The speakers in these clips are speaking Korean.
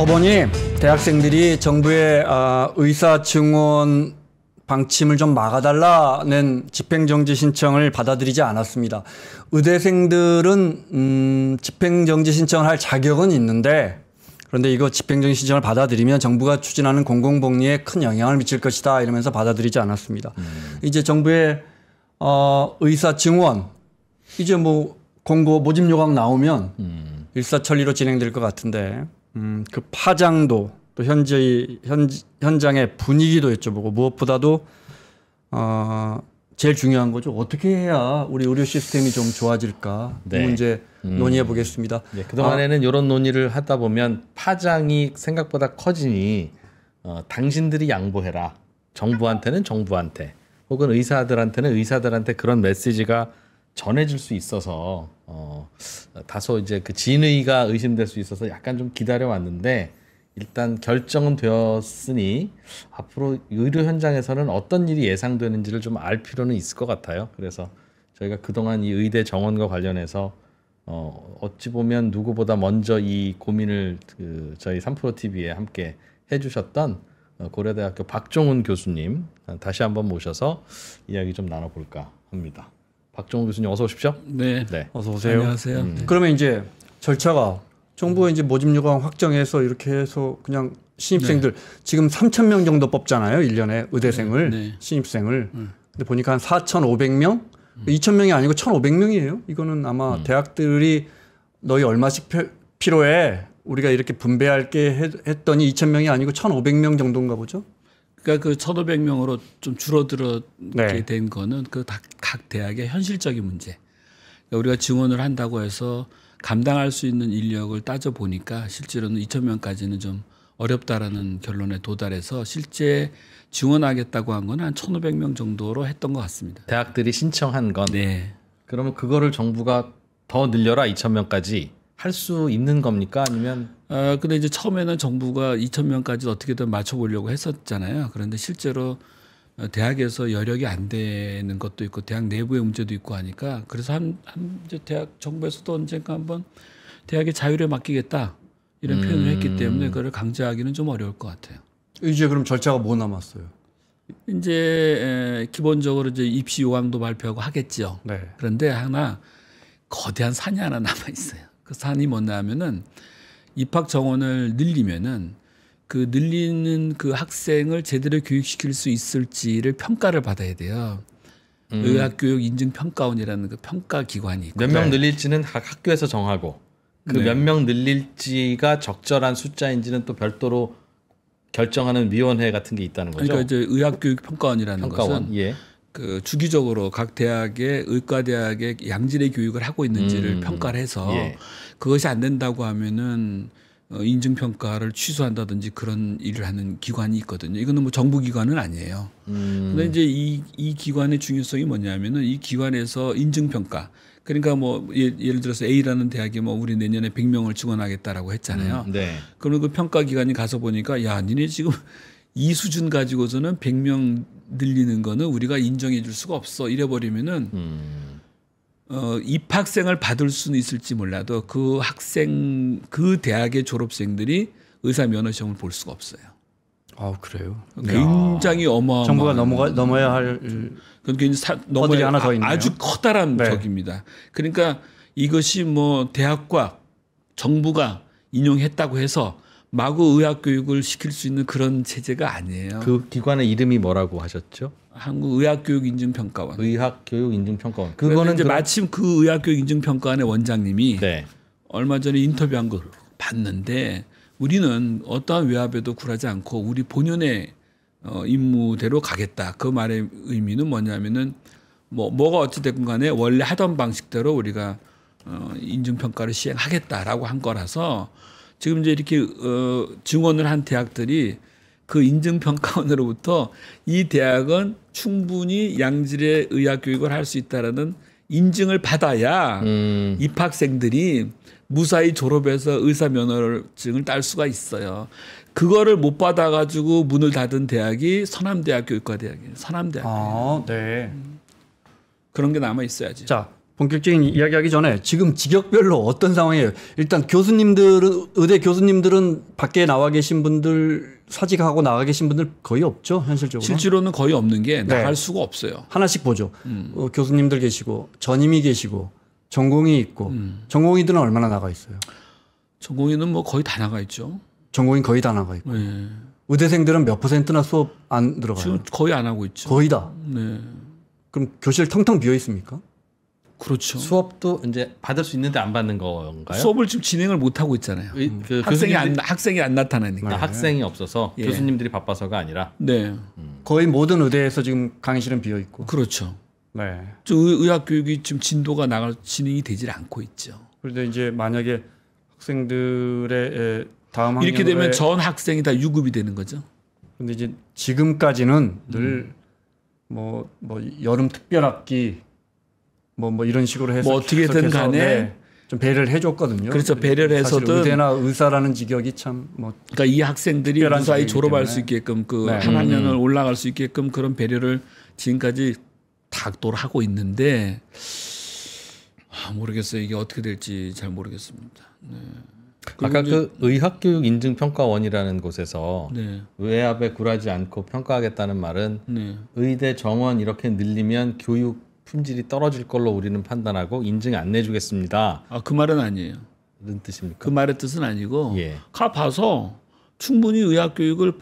법원이 대학생들이 정부의 의사 증원 방침을 좀 막아달라는 집행정지 신청을 받아들이지 않았습니다. 의대생들은 집행정지 신청을 할 자격은 있는데, 그런데 이거 집행정지 신청을 받아들이면 정부가 추진하는 공공복리에 큰 영향을 미칠 것이다 이러면서 받아들이지 않았습니다. 이제 정부의 의사 증원 이제 뭐 공고 모집 요강 나오면 일사천리로 진행될 것 같은데 그 파장도 또 현장의 분위기도 여쭤보고 무엇보다도 제일 중요한 거죠. 어떻게 해야 우리 의료 시스템이 좀 좋아질까? 이 문제 논의해 보겠습니다. 네, 그동안에는 이런 논의를 하다 보면 파장이 생각보다 커지니 당신들이 양보해라. 정부한테는 정부한테 혹은 의사들한테는 의사들한테 그런 메시지가 전해질 수 있어서 다소 이제 그 진의가 의심될 수 있어서 약간 좀 기다려 왔는데 일단 결정은 되었으니 앞으로 의료 현장에서는 어떤 일이 예상되는지를 좀 알 필요는 있을 것 같아요. 그래서 저희가 그동안 이 의대 정원과 관련해서 어찌 보면 누구보다 먼저 이 고민을 저희 3프로TV에 함께 해주셨던 고려대학교 박종훈 교수님 다시 한번 모셔서 이야기 좀 나눠볼까 합니다. 박종훈 교수님 어서 오십시오. 네, 어서 오세요. 안녕하세요. 그러면 이제 절차가 정부가 이제 모집 요강 확정해서 이렇게 해서 그냥 신입생들 지금 3,000명 정도 뽑잖아요. 1년에 의대생을 신입생을. 근데 보니까 한 4,500명? 2,000명이 아니고 1,500명이에요. 이거는 아마 대학들이 너희 얼마씩 필요해. 우리가 이렇게 분배할게 했더니 2,000명이 아니고 1,500명 정도인가 보죠. 그러니까 그 1,500명으로 좀 줄어들게 된 거는 그 각 대학의 현실적인 문제. 그러니까 우리가 증원을 한다고 해서 감당할 수 있는 인력을 따져 보니까 실제로는 2,000명까지는 좀 어렵다라는 결론에 도달해서 실제 증원하겠다고 한 건 한 1,500명 정도로 했던 것 같습니다. 대학들이 신청한 건. 네. 그러면 그거를 정부가 더 늘려라 2,000명까지 할 수 있는 겁니까? 아니면? 근데 이제 처음에는 정부가 2,000명까지 어떻게든 맞춰보려고 했었잖아요. 그런데 실제로 대학에서 여력이 안 되는 것도 있고 대학 내부의 문제도 있고 하니까 그래서 이제 대학 정부에서도 언젠가 한번 대학의 자율에 맡기겠다 이런 표현을 했기 때문에 그걸 강제하기는 좀 어려울 것 같아요. 이제 그럼 절차가 뭐 남았어요? 이제 기본적으로 이제 입시 요강도 발표하고 하겠죠. 네. 그런데 하나 거대한 산이 하나 남아 있어요. 그 산이 뭐냐면은 입학 정원을 늘리면은 그 늘리는 그 학생을 제대로 교육시킬 수 있을지를 평가를 받아야 돼요. 의학교육인증평가원이라는 그 평가 기관이 있고 몇 명 늘릴지는 각 학교에서 정하고 그 몇 명 늘릴지가 적절한 숫자인지는 또 별도로 결정하는 위원회 같은 게 있다는 거죠. 그러니까 이제 의학교육평가원이라는 평가원. 것은 예. 그 주기적으로 각 대학의 의과대학의 양질의 교육을 하고 있는지를 평가를 해서 그것이 안 된다고 하면은 인증평가를 취소한다든지 그런 일을 하는 기관이 있거든요. 이거는 뭐 정부 기관은 아니에요. 그런데 이제 이 기관의 중요성이 뭐냐면은 이 기관에서 인증평가 그러니까 뭐 예를 들어서 A라는 대학이 뭐 우리 내년에 100명을 지원하겠다라고 했잖아요. 네. 그러면 그 평가 기관이 가서 보니까 야, 니네 지금 이 수준 가지고서는 100명 늘리는 거는 우리가 인정해 줄 수가 없어. 이래버리면은 입학생을 받을 수는 있을지 몰라도 그 그 대학의 졸업생들이 의사 면허 시험을 볼 수가 없어요. 아, 그래요? 굉장히 어마어마한 정부가 넘어야 할 그러니까 허들이 하나 더 있네요. 아주 커다란 적입니다. 그러니까 이것이 뭐 대학과 정부가 인용했다고 해서 마구 의학 교육을 시킬 수 있는 그런 체제가 아니에요. 그 기관의 이름이 뭐라고 하셨죠? 한국의학교육인증평가원. 의학교육인증평가원. 그거는 이제 마침 그 의학교육인증평가원의 원장님이 얼마 전에 인터뷰한 걸 봤는데 우리는 어떠한 외압에도 굴하지 않고 우리 본연의 임무대로 가겠다. 그 말의 의미는 뭐냐면은 뭐가 어찌됐건 간에 원래 하던 방식대로 우리가 인증평가를 시행하겠다라고 한 거라서 지금 이제 이렇게 증원을 한 대학들이 그 인증평가원으로부터 이 대학은 충분히 양질의 의학교육을 할 수 있다라는 인증을 받아야 입학생들이 무사히 졸업해서 의사 면허증을 딸 수가 있어요. 그거를 못 받아가지고 문을 닫은 대학이 서남대학교 의과대학이에요. 서남대학교. 아, 네. 그런 게 남아 있어야지. 자, 본격적인 이야기하기 전에 지금 직역별로 어떤 상황이에요? 일단 교수님들은 의대 교수님들은 밖에 나와 계신 분들 사직하고 나가 계신 분들 거의 없죠 현실적으로. 실제로는 거의 없는 게 나갈 수가 없어요. 하나씩 보죠. 교수님들 계시고 전임이 계시고 전공의 있고 전공의들은 얼마나 나가 있어요? 전공의는 뭐 거의 다 나가 있죠. 전공의 거의 다 나가 있고. 네. 의대생들은 몇 %나 수업 안 들어가요? 지금 거의 안 하고 있죠. 거의 다. 네. 그럼 교실 텅텅 비어 있습니까? 그렇죠. 수업도 이제 받을 수 있는데 안 받는 건가요? 수업을 지금 진행을 못 하고 있잖아요. 학생이 안 나타나니까. 네. 학생이 없어서 예. 교수님들이 바빠서가 아니라. 네. 거의 모든 의대에서 지금 강의실은 비어 있고. 그렇죠. 네. 의학 교육이 지금 진도가 진행이 되질 않고 있죠. 그런데 이제 만약에 학생들의 다음 학년에 이렇게 되면 전 학생이 다 유급이 되는 거죠. 근데 이제 지금까지는 늘 뭐 여름 특별학기 뭐 이런 식으로 해서 뭐 어떻게든 간에 좀 배려를 해줬거든요. 그렇죠. 배려를 해서든 사실 의대나 의사라는 직역이 참 뭐 그러니까 이 학생들이 무사히 졸업할 수 있게끔 그 한 학년을 올라갈 수 있게끔 그런 배려를 지금까지 닥도를 하고 있는데 모르겠어요. 이게 어떻게 될지 잘 모르겠습니다. 네. 아까 그 의학교육인증평가원이라는 곳에서 네. 외압에 굴하지 않고 평가하겠다는 말은 네. 의대 정원 이렇게 늘리면 교육 품질이 떨어질 걸로 우리는 판단하고 인증 안 내주겠습니다. 그 말은 아니에요. 무슨 뜻입니까? 그 말의 뜻은 아니고 예. 가 봐서 충분히 의학 교육을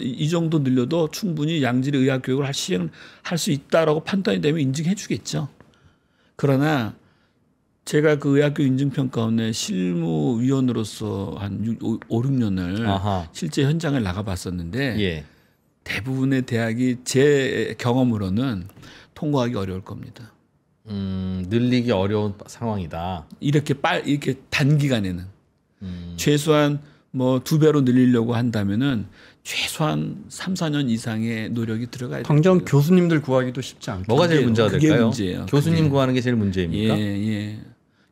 이 정도 늘려도 충분히 양질의 의학 교육을 시행할 수 있다라고 판단이 되면 인증해 주겠죠. 그러나 제가 그 의학교육 인증평가원의 실무위원으로서 한 5, 6년을 아하. 실제 현장을 나가봤었는데 예. 대부분의 대학이 제 경험으로는 통과하기 어려울 겁니다. 늘리기 어려운 상황이다. 이렇게 단기간에는 최소한 뭐 2배로 늘리려고 한다면은 최소한 3, 4년 이상의 노력이 들어가야 돼요. 당장 교수님들 구하기도 쉽지 않고. 뭐가 제일 문제가 될까요? 문제예요. 교수님 구하는 게 제일 문제입니까? 예.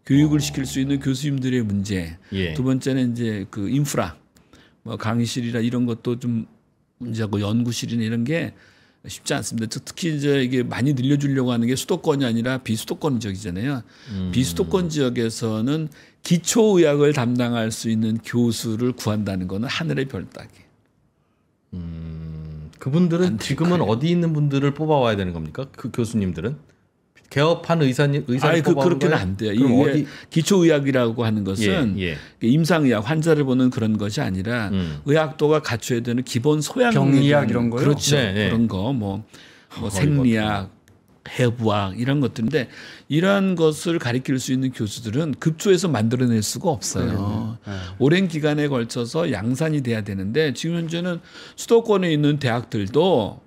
교육을 시킬 수 있는 교수님들의 문제. 예. 두 번째는 이제 그 인프라, 뭐 강의실이라 이런 것도 좀 문제고 연구실이나 이런 게 쉽지 않습니다. 특히 이제 이게 많이 늘려주려고 하는 게 수도권이 아니라 비수도권 지역이잖아요. 비수도권 지역에서는 기초의학을 담당할 수 있는 교수를 구한다는 거는 하늘의 별 따기. 그분들은 지금은 어디 있는 분들을 뽑아와야 되는 겁니까? 그 교수님들은? 개업한 의사를 뽑아오는 그렇게는 안 돼요. 이게 기초의학이라고 하는 것은 임상의학 환자를 보는 그런 것이 아니라 의학도가 갖춰야 되는 기본 소양 병리학 이런 거요. 그렇죠. 그런 거 뭐 생리학, 해부학 이런 것들인데 이러한 것을 가리킬 수 있는 교수들은 급조해서 만들어낼 수가 없어요. 오랜 기간에 걸쳐서 양산이 돼야 되는데 지금 현재는 수도권에 있는 대학들도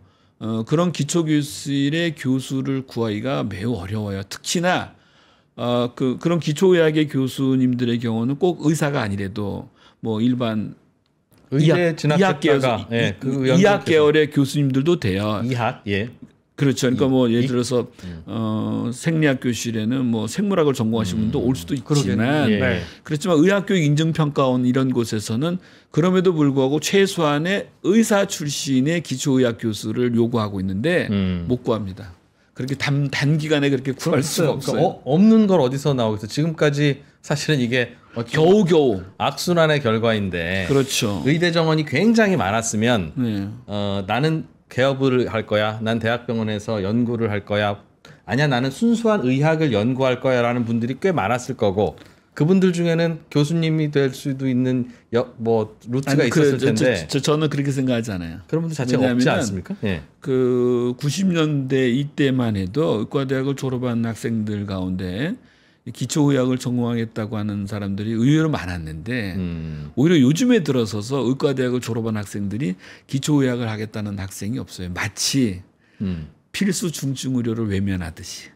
그런 기초교실의 교수를 구하기가 매우 어려워요. 특히나 그런 기초의학의 교수님들의 경우는 꼭 의사가 아니래도 뭐 일반 의대 진학했다가 이학 계열의 교수님들도 돼요. 이학 그렇죠. 그러니까 뭐 예를 들어서 생리학 교실에는 뭐 생물학을 전공하신 분도 올 수도 있지만 그렇지만 의학교육 인증평가원 이런 곳에서는 그럼에도 불구하고 최소한의 의사 출신의 기초의학 교수를 요구하고 있는데 못 구합니다. 그렇게 단기간에 그렇게 구할 수가 없어요. 그러니까 없는 걸 어디서 나오겠어? 지금까지 사실은 이게 겨우겨우 악순환의 결과인데. 그렇죠. 의대 정원이 굉장히 많았으면 나는 개업을 할 거야. 난 대학병원에서 연구를 할 거야. 아니야, 나는 순수한 의학을 연구할 거야라는 분들이 꽤 많았을 거고 그분들 중에는 교수님이 될 수도 있는 루트가 있었을 텐데. 저는 그렇게 생각하지 않아요. 그런 분들 자체가 없지 않습니까? 예. 그 90년대 이때만 해도 의과대학을 졸업한 학생들 가운데 기초의학을 전공하겠다고 하는 사람들이 의외로 많았는데 오히려 요즘에 들어서서 의과대학을 졸업한 학생들이 기초의학을 하겠다는 학생이 없어요. 마치 필수 중증의료를 외면하듯이.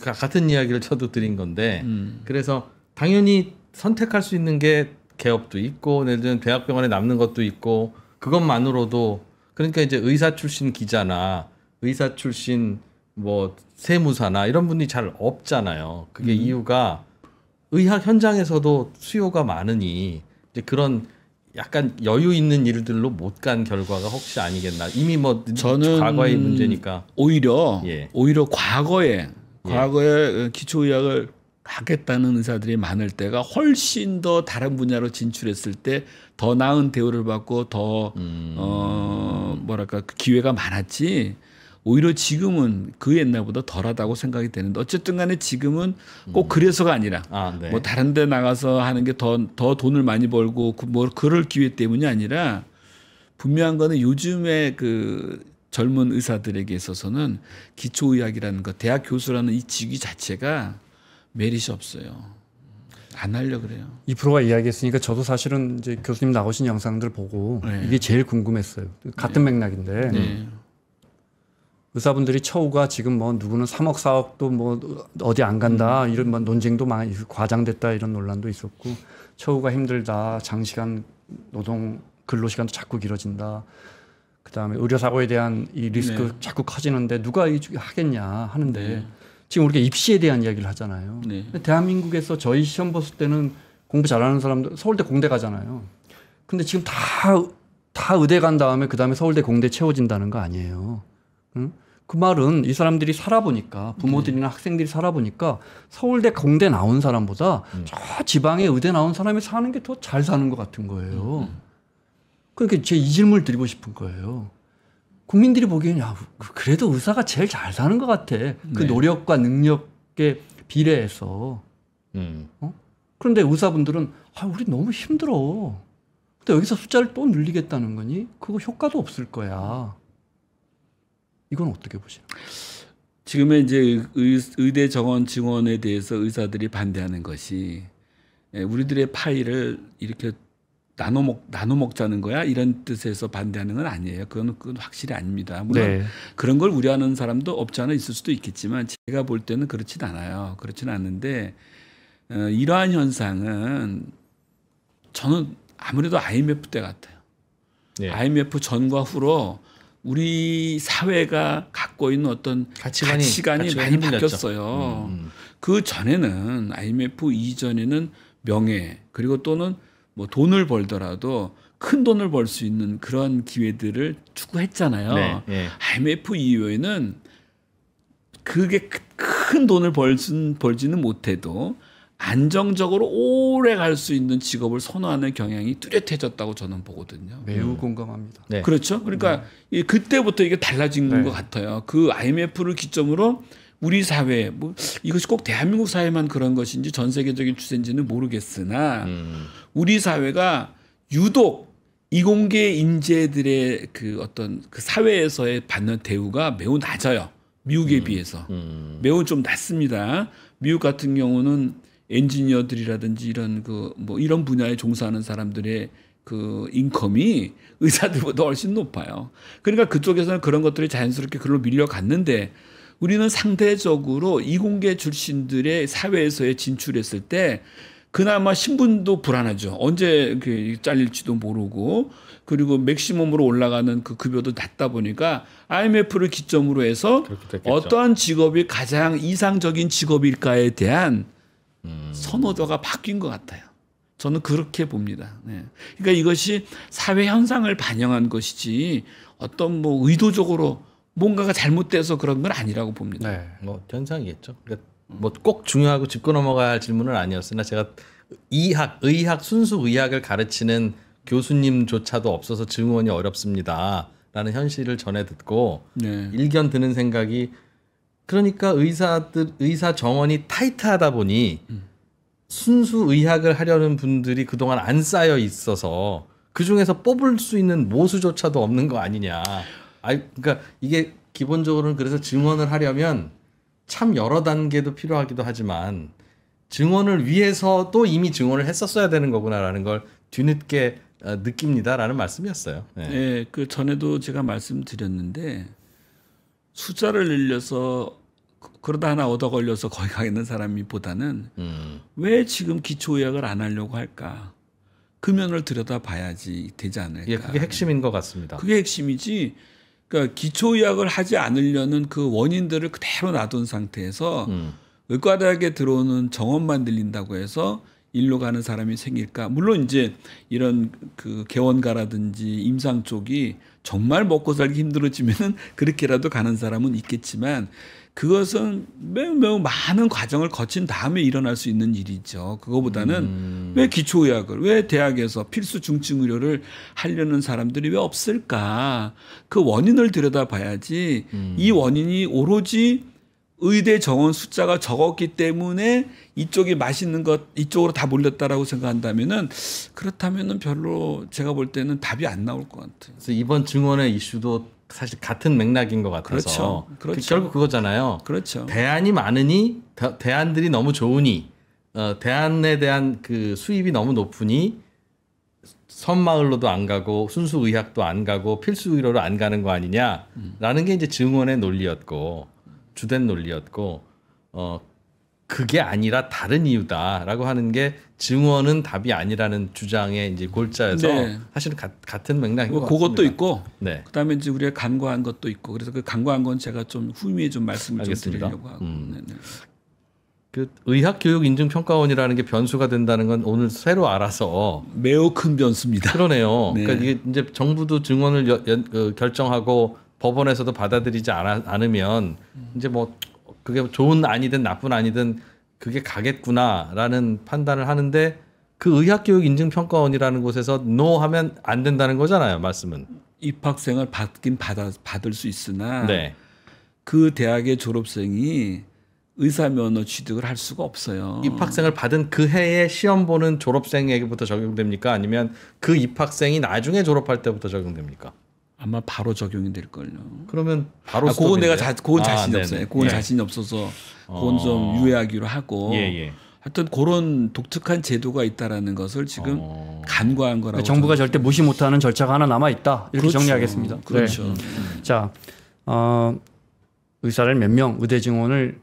같은 이야기를 저도 드린 건데 그래서 당연히 선택할 수 있는 게 개업도 있고 예를 들면 대학병원에 남는 것도 있고 그것만으로도 그러니까 이제 의사 출신 기자나 의사 출신 뭐 세무사나 이런 분이 잘 없잖아요. 그게 이유가 의학 현장에서도 수요가 많으니 이제 그런 약간 여유 있는 일들로 못 간 결과가 혹시 아니겠나. 이미 뭐 저는 과거의 문제니까. 오히려 과거에 과거에 기초의학을 하겠다는 의사들이 많을 때가 훨씬 더 다른 분야로 진출했을 때 더 나은 대우를 받고 더 뭐랄까 그 기회가 많았지. 오히려 지금은 그 옛날보다 덜하다고 생각이 되는데 어쨌든 간에 지금은 꼭 그래서가 아니라 네. 뭐 다른 데 나가서 하는 게 더 돈을 많이 벌고 뭐 그럴 기회 때문이 아니라 분명한 거는 요즘에 그 젊은 의사들에게 있어서는 기초의학이라는 것, 대학 교수라는 이 직위 자체가 메리트 없어요. 안 하려고 그래요. 2%가 이야기했으니까 저도 사실은 이제 교수님 나오신 영상들 보고 네. 이게 제일 궁금했어요. 같은 맥락인데 네. 의사분들이 처우가 지금 뭐 누구는 3억 4억도 뭐 어디 안 간다 이런 뭐 논쟁도 많이 과장됐다 이런 논란도 있었고 처우가 힘들다 장시간 노동 근로시간도 자꾸 길어진다. 그다음에 의료사고에 대한 이 리스크 네. 자꾸 커지는데 누가 하겠냐 하는데 네. 지금 우리가 입시에 대한 이야기를 하잖아요. 네. 근데 대한민국에서 저희 시험 봤을 때는 공부 잘하는 사람들 서울대 공대 가잖아요. 근데 지금 다 의대 간 다음에 그다음에 서울대 공대 채워진다는 거 아니에요. 응? 그 말은 이 사람들이 살아보니까 부모들이나 학생들이 살아보니까 서울대 공대 나온 사람보다 저 지방에 의대 나온 사람이 사는 게 더 잘 사는 것 같은 거예요. 그러니까 제 이 질문을 드리고 싶은 거예요. 국민들이 보기에는 야, 그래도 의사가 제일 잘 사는 것 같아. 그 노력과 능력에 비례해서. 그런데 의사분들은 우리 너무 힘들어. 근데 여기서 숫자를 또 늘리겠다는 거니? 그거 효과도 없을 거야. 이건 어떻게 보시나요? 지금의 이제 의대 정원 증원에 대해서 의사들이 반대하는 것이 우리들의 파이를 이렇게 나눠 먹자는 거야 이런 뜻에서 반대하는 건 아니에요. 그건 확실히 아닙니다. 물론 네. 그런 걸 우려하는 사람도 없지 않아 있을 수도 있겠지만 제가 볼 때는 그렇진 않아요. 그렇지는 않는데 이러한 현상은 저는 아무래도 IMF 때 같아요. 네. IMF 전과 후로 우리 사회가 갖고 있는 어떤 가치관이 많이 바뀌었어요. 그 전에는 IMF 이전에는 명예 그리고 또는 뭐 돈을 벌더라도 큰 돈을 벌 수 있는 그런 기회들을 추구했잖아요. 네, 네. IMF 이후에는 그게 큰 돈을 벌지는 못해도 안정적으로 오래 갈 수 있는 직업을 선호하는 경향이 뚜렷해졌다고 저는 보거든요. 매우 공감합니다. 네. 그렇죠. 그러니까 그때부터 이게 달라진 네. 것 같아요. 그 IMF를 기점으로 우리 사회, 뭐 이것이 꼭 대한민국 사회만 그런 것인지 전 세계적인 추세인지는 모르겠으나 우리 사회가 유독 이공계 인재들의 그 어떤 그 사회에서의 받는 대우가 매우 낮아요. 미국에 비해서 매우 좀 낮습니다. 미국 같은 경우는 엔지니어들이라든지 이런 그 뭐 이런 분야에 종사하는 사람들의 그 인컴이 의사들보다 훨씬 높아요. 그러니까 그쪽에서는 그런 것들이 자연스럽게 그걸로 밀려갔는데 우리는 상대적으로 이공계 출신들의 사회에서의 진출했을 때 그나마 신분도 불안하죠. 언제 잘릴지도 모르고 그리고 맥시멈으로 올라가는 그 급여도 낮다 보니까 IMF를 기점으로 해서 어떠한 직업이 가장 이상적인 직업일까에 대한 선호도가 바뀐 것 같아요. 저는 그렇게 봅니다. 네. 그러니까 이것이 사회 현상을 반영한 것이지 어떤 뭐 의도적으로 뭔가가 잘못돼서 그런 건 아니라고 봅니다. 네. 뭐 현상이겠죠. 그러니까 뭐 꼭 중요하고 짚고 넘어가야 할 질문은 아니었으나 제가 의학 순수 의학을 가르치는 교수님조차도 없어서 증원이 어렵습니다라는 현실을 전해 듣고 네. 일견 드는 생각이 그러니까 의사 정원이 타이트하다 보니 순수 의학을 하려는 분들이 그동안 안 쌓여 있어서 그 중에서 뽑을 수 있는 모수조차도 없는 거 아니냐. 그러니까 이게 기본적으로는 그래서 증원을 하려면 참 여러 단계도 필요하기도 하지만 증원을 위해서도 이미 증원을 했었어야 되는 거구나라는 걸 뒤늦게 느낍니다라는 말씀이었어요. 네. 네, 그 전에도 제가 말씀드렸는데 숫자를 늘려서 그러다 하나 얻어 걸려서 거기 가 있는 사람이보다는 왜 지금 기초의학을 안 하려고 할까? 그 면을 들여다봐야지 되지 않을까? 예, 그게 핵심인 것 같습니다. 그게 핵심이지. 그러니까 기초의학을 하지 않으려는 그 원인들을 그대로 놔둔 상태에서 의과대학에 들어오는 정원만 들린다고 해서 일로 가는 사람이 생길까? 물론 이제 이런 그 개원가라든지 임상 쪽이 정말 먹고 살기 힘들어지면은 그렇게라도 가는 사람은 있겠지만 그것은 매우 많은 과정을 거친 다음에 일어날 수 있는 일이죠. 그거보다는 왜 기초의학을, 왜 대학에서 필수 중증 의료를 하려는 사람들이 왜 없을까? 그 원인을 들여다봐야지. 이 원인이 오로지 의대 정원 숫자가 적었기 때문에 이쪽이 맛있는 것 이쪽으로 다 몰렸다라고 생각한다면은 그렇다면은 별로 제가 볼 때는 답이 안 나올 것 같아요. 그래서 이번 증원의 이슈도 사실 같은 맥락인 것 같아서 그렇죠. 결국 그거잖아요. 그렇죠. 대안이 많으니 대안들이 너무 좋으니 대안에 대한 그 수입이 너무 높으니 섬마을로도 안 가고 순수 의학도 안 가고 필수 의료로 안 가는 거 아니냐라는 게 이제 증원의 논리였고 주된 논리였고 그게 아니라 다른 이유다라고 하는 게 증원은 답이 아니라는 주장의 이제 골자여서 네. 사실은 같은 맥락인 것 같습니다. 그것도 있고, 네. 그다음에 이제 우리가 간과한 것도 있고, 그래서 그 간과한 건 제가 좀 후미에 좀 말씀을 알겠습니다. 좀 드리려고 하고. 네네. 그 의학교육인증평가원이라는 게 변수가 된다는 건 오늘 새로 알아서 매우 큰 변수입니다. 그러네요. 네. 그러니까 이게 이제 정부도 증원을 결정하고 법원에서도 받아들이지 않으면 이제 뭐 그게 좋은 안이든 나쁜 안이든 그게 가겠구나라는 판단을 하는데 그 의학교육인증평가원이라는 곳에서 NO 하면 안 된다는 거잖아요. 말씀은. 입학생을 받을 수 있으나 네. 그 대학의 졸업생이 의사 면허 취득을 할 수가 없어요. 입학생을 받은 그 해에 시험 보는 졸업생에게부터 적용됩니까? 아니면 그 입학생이 나중에 졸업할 때부터 적용됩니까? 아마 바로 적용이 될 걸요. 그러면 바로 그건 내가 그건 자신이 네네. 없어요. 그건 예. 자신이 없어서 그건 좀 유예하기로 하고. 예. 하여튼 그런 독특한 제도가 있다라는 것을 지금 간과한 거라고. 정부가 절대 무시 못하는 절차가 하나 남아 있다. 이렇게 그렇죠. 정리하겠습니다. 그렇죠. 네. 자, 의사를 몇 명, 의대 정원을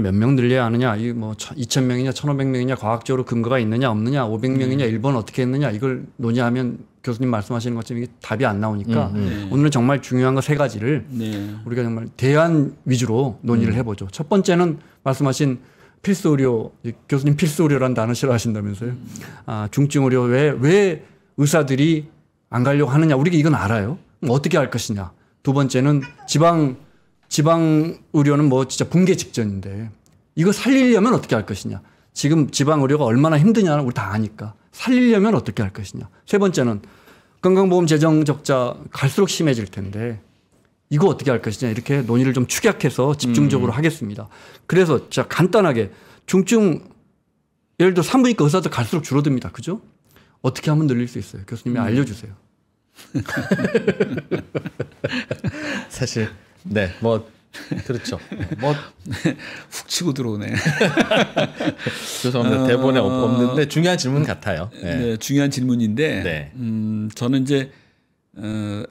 몇 명 늘려야 하느냐, 이 뭐 2,000명이냐, 1,500명이냐, 과학적으로 근거가 있느냐, 없느냐, 500명이냐, 일본 어떻게 했느냐, 이걸 논의하면 교수님 말씀하시는 것처럼 이게 답이 안 나오니까 오늘은 정말 중요한 거 세 가지를 우리가 정말 대안 위주로 논의를 해보죠. 첫 번째는 말씀하신 필수 의료, 교수님 필수 의료라는 단어 싫어하신다면서요. 중증 의료 왜 의사들이 안 가려고 하느냐, 우리가 이건 알아요. 어떻게 할 것이냐. 두 번째는 지방 의료는 뭐 진짜 붕괴 직전인데 이거 살리려면 어떻게 할 것이냐. 지금 지방 의료가 얼마나 힘드냐는 우리 다 아니까 살리려면 어떻게 할 것이냐. 세 번째는 건강보험 재정 적자 갈수록 심해질 텐데 이거 어떻게 할 것이냐. 이렇게 논의를 좀 축약해서 집중적으로 하겠습니다. 그래서 자 간단하게 중증 예를 들어 산부인과 의사들 갈수록 줄어듭니다. 그죠? 어떻게 하면 늘릴 수 있어요? 교수님이 알려주세요. 사실 네, 뭐 그렇죠. 뭐 훅 치고 들어오네. 죄송합니다. 대본에 없는데 중요한 질문 같아요. 네. 네, 중요한 질문인데 네. 저는 이제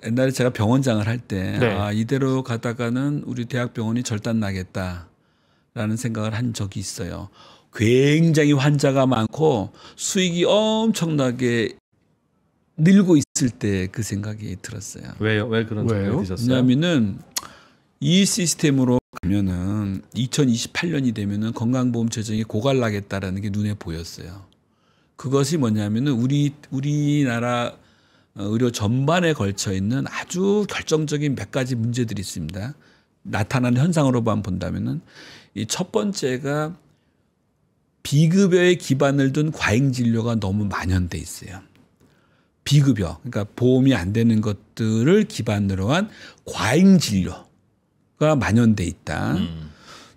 옛날에 제가 병원장을 할 때 네. 이대로 가다가는 우리 대학병원이 절단 나겠다라는 생각을 한 적이 있어요. 굉장히 환자가 많고 수익이 엄청나게 늘고 있을 때 그 생각이 들었어요. 왜요? 왜 그런 생각이 드셨어요? 왜냐하면은 이 시스템으로 가면은 2028년이 되면은 건강보험 재정이 고갈나겠다라는 게 눈에 보였어요. 그것이 뭐냐면은 우리나라 의료 전반에 걸쳐 있는 아주 결정적인 몇 가지 문제들이 있습니다. 나타나는 현상으로만 본다면은 이 첫 번째가 비급여에 기반을 둔 과잉 진료가 너무 만연돼 있어요. 비급여, 그러니까 보험이 안 되는 것들을 기반으로 한 과잉 진료가 만연돼 있다.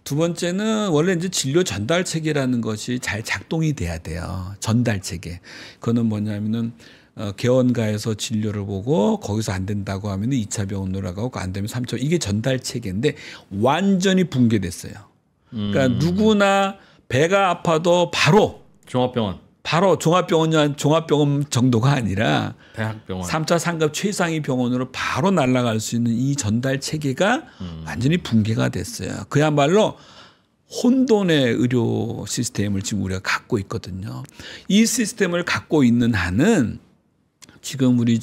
두 번째는 원래 이제 진료 전달 체계라는 것이 잘 작동이 돼야 돼요. 전달 체계. 그거는 뭐냐면은 개원가에서 진료를 보고 거기서 안 된다고 하면 2차 병원으로 가고 안 되면 3차. 이게 전달 체계인데 완전히 붕괴됐어요. 그러니까 누구나 배가 아파도 바로 종합병원 정도가 아니라 대학병원 3차 상급 최상위 병원으로 바로 날아갈 수 있는 이 전달 체계가 완전히 붕괴가 됐어요. 그야말로 혼돈의 의료 시스템을 지금 우리가 갖고 있거든요. 이 시스템을 갖고 있는 한은 지금 우리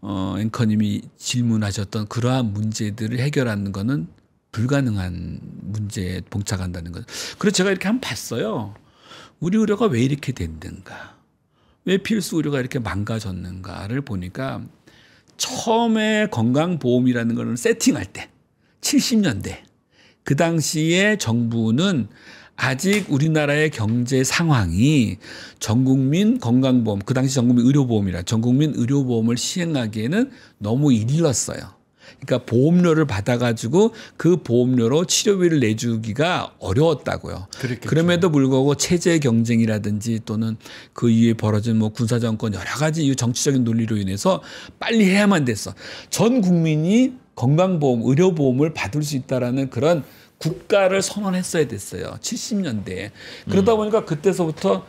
앵커님이 질문하셨던 그러한 문제들을 해결하는 거는 불가능한 문제에 봉착한다는 거죠. 그래서 제가 이렇게 한번 봤어요. 우리 의료가 왜 이렇게 됐는가? 왜 필수 의료가 이렇게 망가졌는가를 보니까 처음에 건강보험이라는 거는 세팅할 때 70년대 그 당시에 정부는 아직 우리나라의 경제 상황이 전국민 건강보험, 그 당시 전국민 의료보험이라 전국민 의료보험을 시행하기에는 너무 일렀어요. 그러니까 보험료를 받아가지고 그 보험료로 치료비를 내주기가 어려웠다고요. 그렇겠죠. 그럼에도 불구하고 체제 경쟁이라든지 또는 그 이후에 벌어진 뭐 군사정권 여러 가지 정치적인 논리로 인해서 빨리 해야만 됐어. 전 국민이 건강보험, 의료보험을 받을 수 있다라는 그런 국가를 선언했어야 됐어요. 70년대에. 그러다 보니까 그때서부터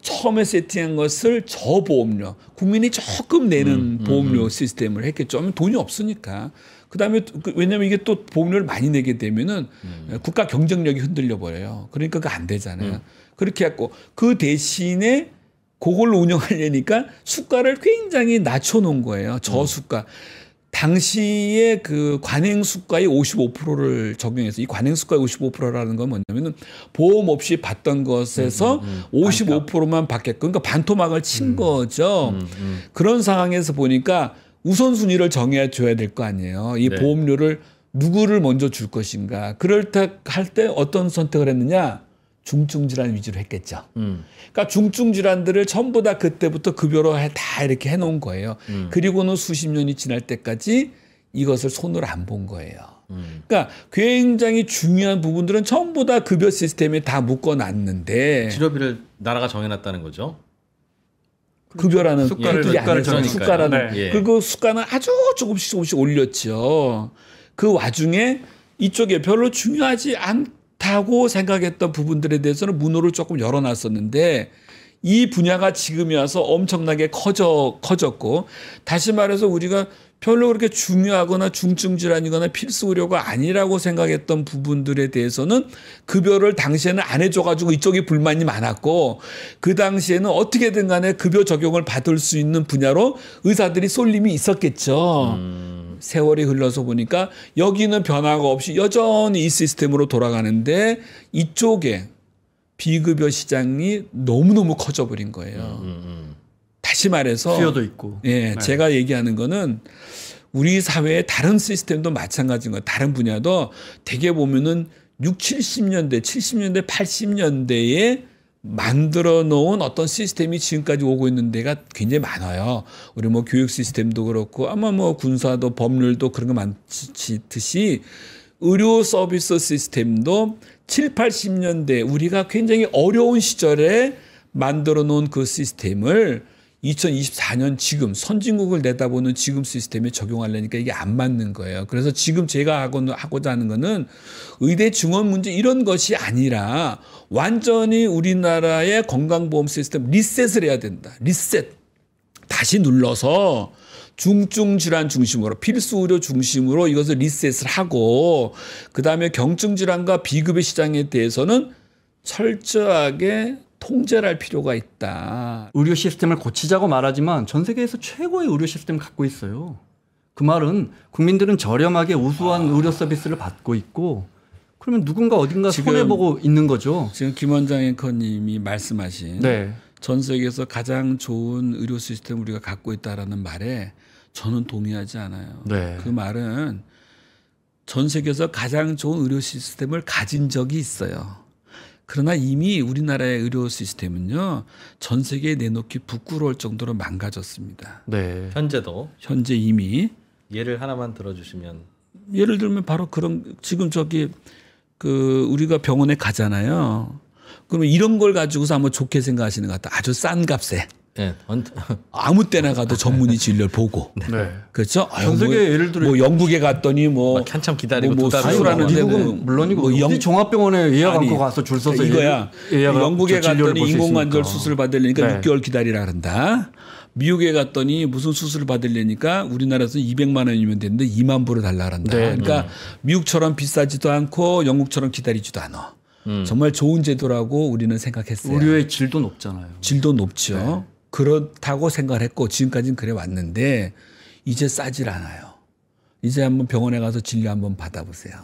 처음에 세팅한 것을 저보험료, 국민이 조금 내는 보험료 시스템을 했겠죠. 돈이 없으니까. 그다음에 왜냐하면 이게 또 보험료를 많이 내게 되면은 국가 경쟁력이 흔들려 버려요. 그러니까 그거 안 되잖아요. 그렇게 했고 그 대신에 그걸로 운영하려니까 수가를 굉장히 낮춰놓은 거예요. 저수가. 당시에 그 관행 수가의 55%를 적용해서 이 관행 수가의 55%라는 건 뭐냐면은 보험 없이 받던 것에서 55%만 받게끔 그러니까 반토막을 친 거죠. 그런 상황에서 보니까 우선순위를 정해 줘야 될 거 아니에요. 이 보험료를 누구를 먼저 줄 것인가. 그럴 때 할 때 어떤 선택을 했느냐? 중증 질환 위주로 했겠죠. 그러니까 중증 질환들을 전부 다 그때부터 급여로 다 이렇게 해놓은 거예요. 그리고는 수십 년이 지날 때까지 이것을 손을 안 본 거예요. 그러니까 굉장히 중요한 부분들은 전부 다 급여 시스템에 다 묶어놨는데 치료비를 나라가 정해놨다는 거죠. 급여라는 수가를 수가라는 네. 그리고 수가는 아주 조금씩 올렸죠. 그 와중에 이쪽에 별로 중요하지 않다고 생각했던 부분들에 대해서는 문호를 조금 열어놨었는데 이 분야가 지금이 와서 엄청나게 커졌고 다시 말해서 우리가 별로 그렇게 중요하거나 중증 질환이거나 필수 의료가 아니라고 생각했던 부분들에 대해서는 급여를 당시에는 안 해줘가지고 이쪽이 불만이 많았고 그 당시에는 어떻게든 간에 급여 적용을 받을 수 있는 분야로 의사들이 쏠림이 있었겠죠. 세월이 흘러서 보니까 여기는 변화가 없이 여전히 이 시스템으로 돌아가는데 이쪽에 비급여 시장이 너무너무 커져버린 거예요. 다시 말해서 수요도 있고. 예, 네. 제가 얘기하는 거는 우리 사회의 다른 시스템도 마찬가지인 거예요. 다른 분야도 되게 보면은 70년대, 80년대에 만들어 놓은 어떤 시스템이 지금까지 오고 있는 데가 굉장히 많아요. 우리 뭐 교육 시스템도 그렇고 아마 뭐 군사도 법률도 그런 거 많듯이 의료 서비스 시스템도 7, 80년대 우리가 굉장히 어려운 시절에 만들어 놓은 그 시스템을 2024년 지금 선진국을 내다보는 지금 시스템에 적용하려니까 이게 안 맞는 거예요. 그래서 지금 제가 하고자 하는 거는 의대 증원 문제 이런 것이 아니라 완전히 우리나라의 건강보험 시스템 리셋을 해야 된다. 리셋. 다시 눌러서 중증 질환 중심으로 필수 의료 중심으로 이것을 리셋을 하고 그다음에 경증 질환과 비급여 시장에 대해서는 철저하게 통제를 할 필요가 있다. 의료 시스템을 고치자고 말하지만 전 세계에서 최고의 의료 시스템을 갖고 있어요. 그 말은 국민들은 저렴하게 우수한 의료 서비스를 받고 있고 그러면 누군가 어딘가 손해보고 있는 거죠. 지금 김원장 앵커님이 말씀하신 네. 전 세계에서 가장 좋은 의료 시스템을 우리가 갖고 있다라는 말에 저는 동의하지 않아요. 네. 그 말은 전 세계에서 가장 좋은 의료 시스템을 가진 적이 있어요. 그러나 이미 우리나라의 의료 시스템은요 전 세계에 내놓기 부끄러울 정도로 망가졌습니다. 네. 현재 이미 예를 하나만 들어주시면 예를 들면 바로 그런 지금 그 우리가 병원에 가잖아요. 그러면 이런 걸 가지고서 한번 좋게 생각하시는 것 같다. 아주 싼 값에. 네. 아무 때나 가도 전문의 진료를 보고. 네. 그렇죠? 전 세계 예를 들어 뭐 영국에 갔더니 뭐 한참 기다리고 뭐 수술하는데 미국은 물론이고 어디 종합병원에 예약 않고 가서 줄 서서 이거야. 영국에 갔더니 인공관절 수술 받으려니까 네. 6개월 기다리라 그런다. 미국에 갔더니 무슨 수술을 받으려니까 우리나라에서 200만 원이면 되는데 2만 불을 달라 그런다. 네. 그러니까 미국처럼 비싸지도 않고 영국처럼 기다리지도 않아. 정말 좋은 제도라고 우리는 생각했어요. 의료의 질도 높잖아요. 질도 높죠. 네. 그렇다고 생각을 했고 지금까지는 그래 왔는데 이제 싸질 않아요. 이제 한번 병원에 가서 진료 한번 받아보세요.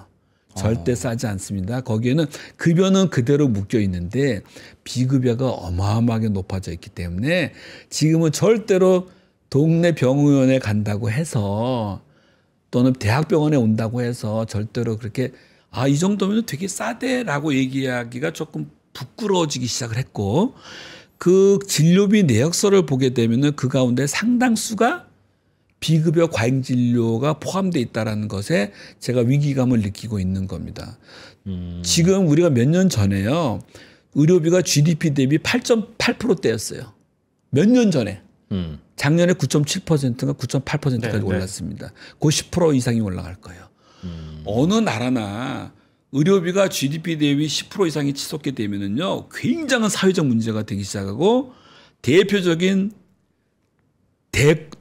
절대 싸지 않습니다. 거기에는 급여는 그대로 묶여 있는데 비급여가 어마어마하게 높아져 있기 때문에 지금은 절대로 동네 병원에 간다고 해서 또는 대학병원에 온다고 해서 절대로 그렇게 이 정도면 되게 싸대라고 얘기하기가 조금 부끄러워지기 시작을 했고 그 진료비 내역서를 보게 되면은 그 가운데 상당수가 비급여 과잉 진료가 포함되어 있다는 것에 제가 위기감을 느끼고 있는 겁니다. 지금 우리가 몇 년 전에요. 의료비가 GDP 대비 8.8%대였어요. 몇 년 전에. 작년에 9.7%가 9.8%까지 올랐습니다. 그 10% 이상이 올라갈 거예요. 어느 나라나 의료비가 GDP 대비 10% 이상이 치솟게 되면은요, 굉장한 사회적 문제가 되기 시작하고 대표적인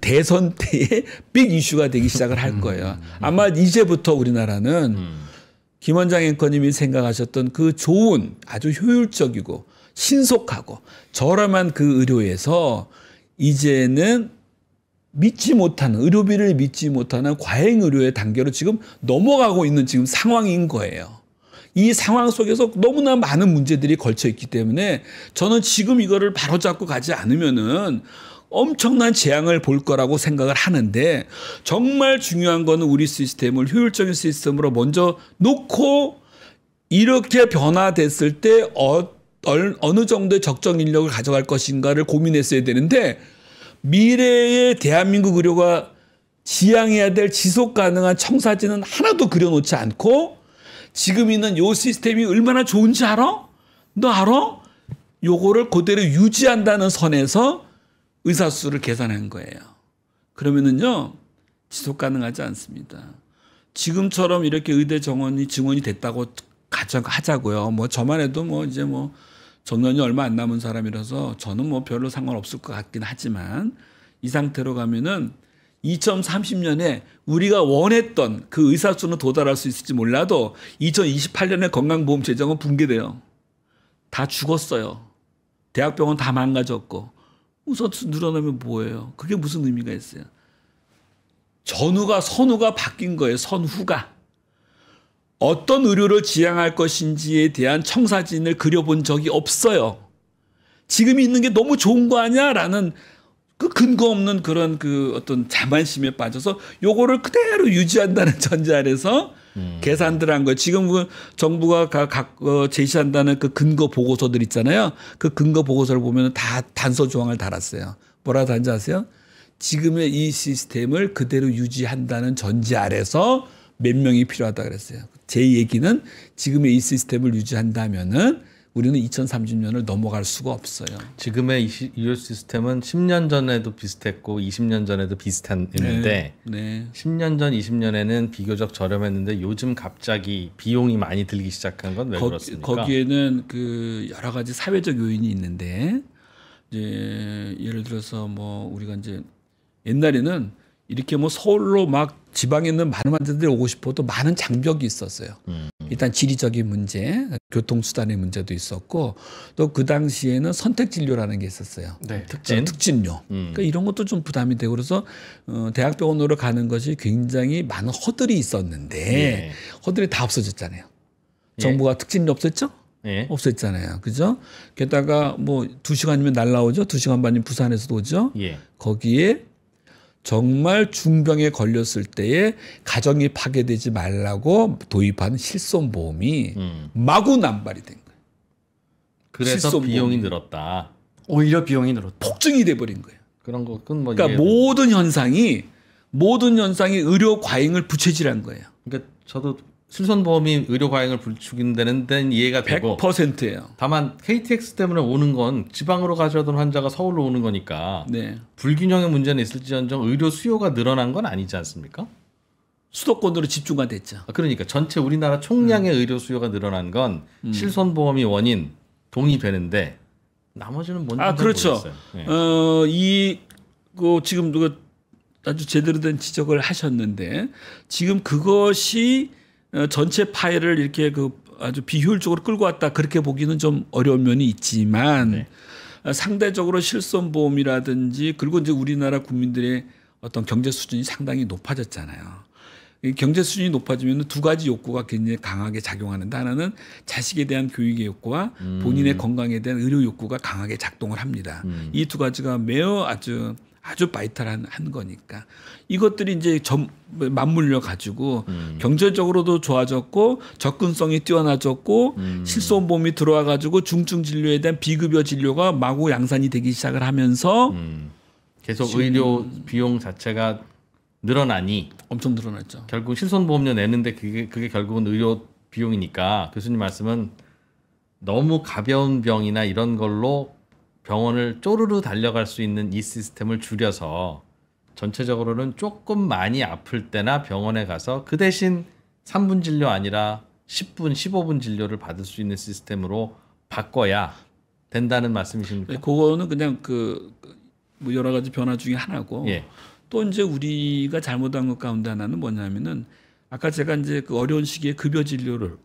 대선 때의 빅 이슈가 되기 시작을 할 거예요. 아마 이제부터 우리나라는 김원장 앵커님이 생각하셨던 그 좋은 아주 효율적이고 신속하고 저렴한 그 의료에서 이제는 믿지 못하는 의료비를 믿지 못하는 과잉 의료의 단계로 지금 넘어가고 있는 지금 상황인 거예요. 이 상황 속에서 너무나 많은 문제들이 걸쳐 있기 때문에 저는 지금 이거를 바로잡고 가지 않으면은 엄청난 재앙을 볼 거라고 생각을 하는데 정말 중요한 거는 우리 시스템을 효율적인 시스템으로 먼저 놓고 이렇게 변화됐을 때 어느 정도의 적정 인력을 가져갈 것인가를 고민했어야 되는데 미래의 대한민국 의료가 지향해야 될 지속 가능한 청사진은 하나도 그려놓지 않고 지금 있는 요 시스템이 얼마나 좋은지 알아? 너 알아? 요거를 그대로 유지한다는 선에서 의사 수를 계산한 거예요. 그러면은요, 지속 가능하지 않습니다. 지금처럼 이렇게 의대 정원이 증원이 됐다고 하자고요. 뭐 저만 해도 뭐 이제 뭐 정년이 얼마 안 남은 사람이라서 저는 뭐 별로 상관없을 것 같긴 하지만 이 상태로 가면은 2030년에 우리가 원했던 그 의사 수는 도달할 수 있을지 몰라도 2028년에 건강보험 재정은 붕괴돼요. 다 죽었어요. 대학병원 다 망가졌고 우선 늘어나면 뭐예요? 그게 무슨 의미가 있어요? 선후가 바뀐 거예요. 선후가. 어떤 의료를 지향할 것인지에 대한 청사진을 그려본 적이 없어요. 지금 있는 게 너무 좋은 거 아니야? 라는 그 근거 없는 그런 그 어떤 자만심에 빠져서 요거를 그대로 유지한다는 전제 아래서 계산들 한 거예요. 지금 그 정부가 제시한다는 그 근거 보고서들 있잖아요. 그 근거 보고서를 보면 다 단서 조항을 달았어요. 뭐라고 단지 아세요? 지금의 이 시스템을 그대로 유지한다는 전제 아래서 몇 명이 필요하다 그랬어요. 제 얘기는 지금의 이 시스템을 유지한다면은 우리는 2030년을 넘어갈 수가 없어요. 지금의 의료 시스템은 10년 전에도 비슷했고 20년 전에도 비슷했는데 네. 10년 전, 20년에는 비교적 저렴했는데 요즘 갑자기 비용이 많이 들기 시작한 건 왜 그렇습니까? 거기에는 그 여러 가지 사회적 요인이 있는데 이제 예를 들어서 뭐 우리가 이제 옛날에는 이렇게 뭐 서울로 막 지방에 있는 많은 환자들이 오고 싶어도 많은 장벽이 있었어요. 일단 지리적인 문제, 교통수단의 문제도 있었고 또 그 당시에는 선택진료라는 게 있었어요. 네. 특진료. 그러니까 이런 것도 좀 부담이 되고 그래서 대학병원으로 가는 것이 굉장히 많은 허들이 있었는데 허들이 다 없어졌잖아요. 정부가 특진료 없앴죠? 없앴잖아요. 그죠? 게다가 뭐 2시간이면 날라오죠. 2시간 반이면 부산에서도 오죠. 거기에 정말 중병에 걸렸을 때에 가정이 파괴되지 말라고 도입한 실손보험이 마구 남발이 된 거예요. 그래서 비용이 늘었다. 오히려 비용이 늘었다. 폭증이 돼버린 거예요. 그런 거 뭐 그러니까 모든 현상이 의료 과잉을 부채질한 거예요. 그러니까 저도 실손보험이 의료 과잉을 부추긴다는 데는 이해가 되고 100%예요. 다만 KTX 때문에 오는 건 지방으로 가져오던 환자가 서울로 오는 거니까 불균형의 문제는 있을지언정 의료 수요가 늘어난 건 아니지 않습니까? 수도권으로 집중화 됐죠. 그러니까 전체 우리나라 총량의 의료 수요가 늘어난 건 실손보험이 원인 동의되는데 나머지는 뭔지 그렇죠. 모르겠어요. 지금 누가 아주 제대로 된 지적을 하셨는데 지금 그것이 전체 파일을 이렇게 아주 비효율적으로 끌고 왔다 그렇게 보기는 좀 어려운 면이 있지만 상대적으로 실손보험이라든지 그리고 이제 우리나라 국민들의 어떤 경제 수준이 상당히 높아졌잖아요. 이 경제 수준이 높아지면 두 가지 욕구가 굉장히 강하게 작용하는데 하나는 자식에 대한 교육의 욕구와 본인의 건강에 대한 의료 욕구가 강하게 작동을 합니다. 이 두 가지가 매우 아주 아주 바이탈한 거니까 이것들이 이제 맞물려 가지고 경제적으로도 좋아졌고 접근성이 뛰어나졌고 실손보험이 들어와 가지고 중증 진료에 대한 비급여 진료가 마구 양산이 되기 시작을 하면서 계속 의료 비용 자체가 늘어나니 엄청 늘어났죠. 결국 실손보험료 내는데 그게 결국은 의료 비용이니까 교수님 말씀은 너무 가벼운 병이나 이런 걸로 병원을 쪼르르 달려갈 수 있는 이 시스템을 줄여서 전체적으로는 조금 많이 아플 때나 병원에 가서 그 대신 3분 진료 아니라 10분, 15분 진료를 받을 수 있는 시스템으로 바꿔야 된다는 말씀이십니까? 네, 그거는 그냥 뭐 여러 가지 변화 중에 하나고 예. 또 이제 우리가 잘못한 것 가운데 하나는 뭐냐면은 아까 제가 이제 그 어려운 시기에 급여 진료를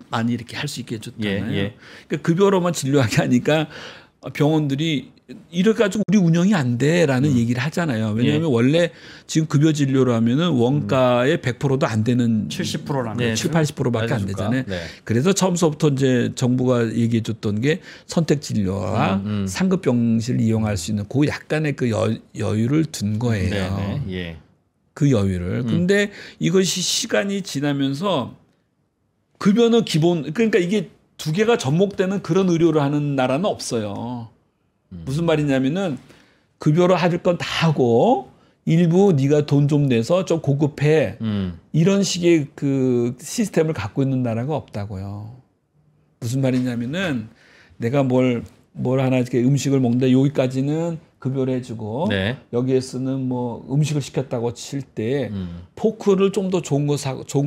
많이 이렇게 할 수 있게 해줬잖아요. 예. 그러니까 급여로만 진료하게 하니까 병원들이 이래 가지고 우리 운영이 안 돼라는 얘기를 하잖아요. 왜냐하면 원래 지금 급여 진료로 하면은 원가의 100%도 안 되는 70%라는 네, 7, 80%밖에 안 되잖아요. 네. 그래서 처음부터 이제 정부가 얘기해 줬던 게 선택 진료와 상급 병실을 이용할 수 있는 그 약간의 그 여유를 둔 거예요. 네. 예. 그 여유를. 근데 이것이 시간이 지나면서 급여는 기본 그러니까 이게 두 개가 접목되는 그런 의료를 하는 나라는 없어요. 무슨 말이냐면은 급여로 할 건 다 하고 일부 네가 돈 좀 내서 좀 고급해 이런 식의 그 시스템을 갖고 있는 나라가 없다고요. 무슨 말이냐면은 내가 뭘 하나 이렇게 음식을 먹는데 여기까지는 급여를 해주고 네. 여기에서는 뭐 음식을 시켰다고 칠 때 포크를 좀 더 좋은 거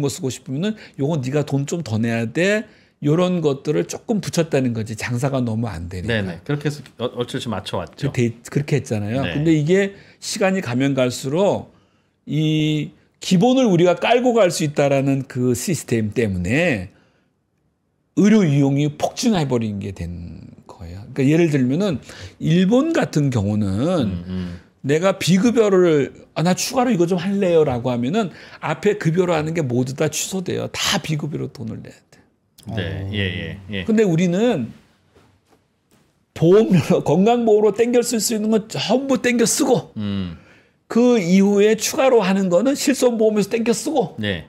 쓰고 싶으면은 요거 네가 돈 좀 더 내야 돼. 이런 것들을 조금 붙였다는 거지. 장사가 너무 안 되니까. 네네. 그렇게 해서 어쩔 수 맞춰왔죠. 그렇게 했잖아요. 네. 근데 이게 시간이 가면 갈수록 이 기본을 우리가 깔고 갈 수 있다라는 그 시스템 때문에 의료 이용이 폭증해버린 게 된 거예요. 그러니까 예를 들면은 일본 같은 경우는 내가 비급여를 나 추가로 이거 좀 할래요라고 하면은 앞에 급여로 하는 게 모두 다 취소돼요. 다 비급여로 돈을 내야 돼. 네, 예. 근데 우리는 보험료, 건강보험으로 땡겨 쓸 수 있는 건 전부 땡겨 쓰고, 그 이후에 추가로 하는 거는 실손보험에서 땡겨 쓰고, 네.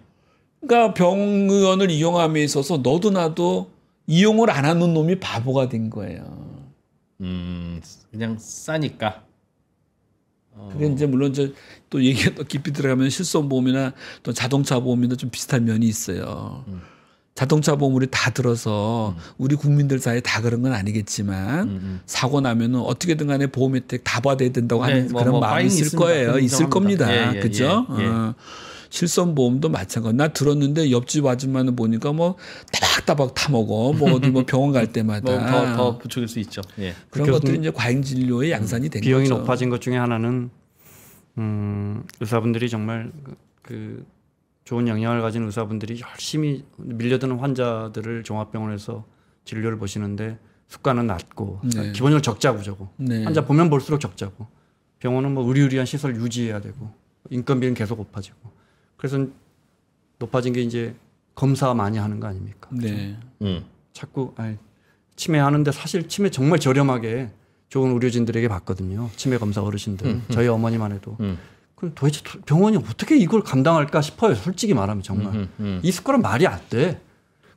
그러니까 병원을 이용함에 있어서 너도 나도 이용을 안 하는 놈이 바보가 된 거예요. 그냥 싸니까. 그게 이제 물론 또 얘기가 또 깊이 들어가면 실손보험이나 또 자동차 보험이나 좀 비슷한 면이 있어요. 자동차 보험 우리 다 들어서 우리 국민들 사이에 다 그런 건 아니겠지만 사고 나면은 어떻게든 간에 보험 혜택 다 받아야 된다고 하는 그런 마음이 있을 거예요. 있을 겁니다. 그죠? 실손보험도 마찬가지. 나 들었는데 옆집 아줌마는 보니까 뭐 따박따박 타먹어. 뭐 어디 뭐 병원 갈 때마다. 더 부추길 수 있죠. 예. 그런 것들이 이제 과잉 진료의 양산이 된 비용이 거죠. 높아진 것 중에 하나는 의사분들이 정말 그 좋은 영향을 가진 의사분들이 열심히 밀려드는 환자들을 종합병원에서 진료를 보시는데 수가는 낮고 기본적으로 적자구조고 환자 보면 볼수록 적자고 병원은 뭐 의리의리한 시설 유지해야 되고 인건비는 계속 높아지고 그래서 높아진 게 이제 검사 많이 하는 거 아닙니까? 네. 자꾸 치매하는데 사실 치매 정말 저렴하게 좋은 의료진들에게 받거든요. 치매 검사 어르신들 저희 어머니만 해도 그럼 도대체 병원이 어떻게 이걸 감당할까 싶어요. 솔직히 말하면 정말. 이 숫자는 말이 안 돼.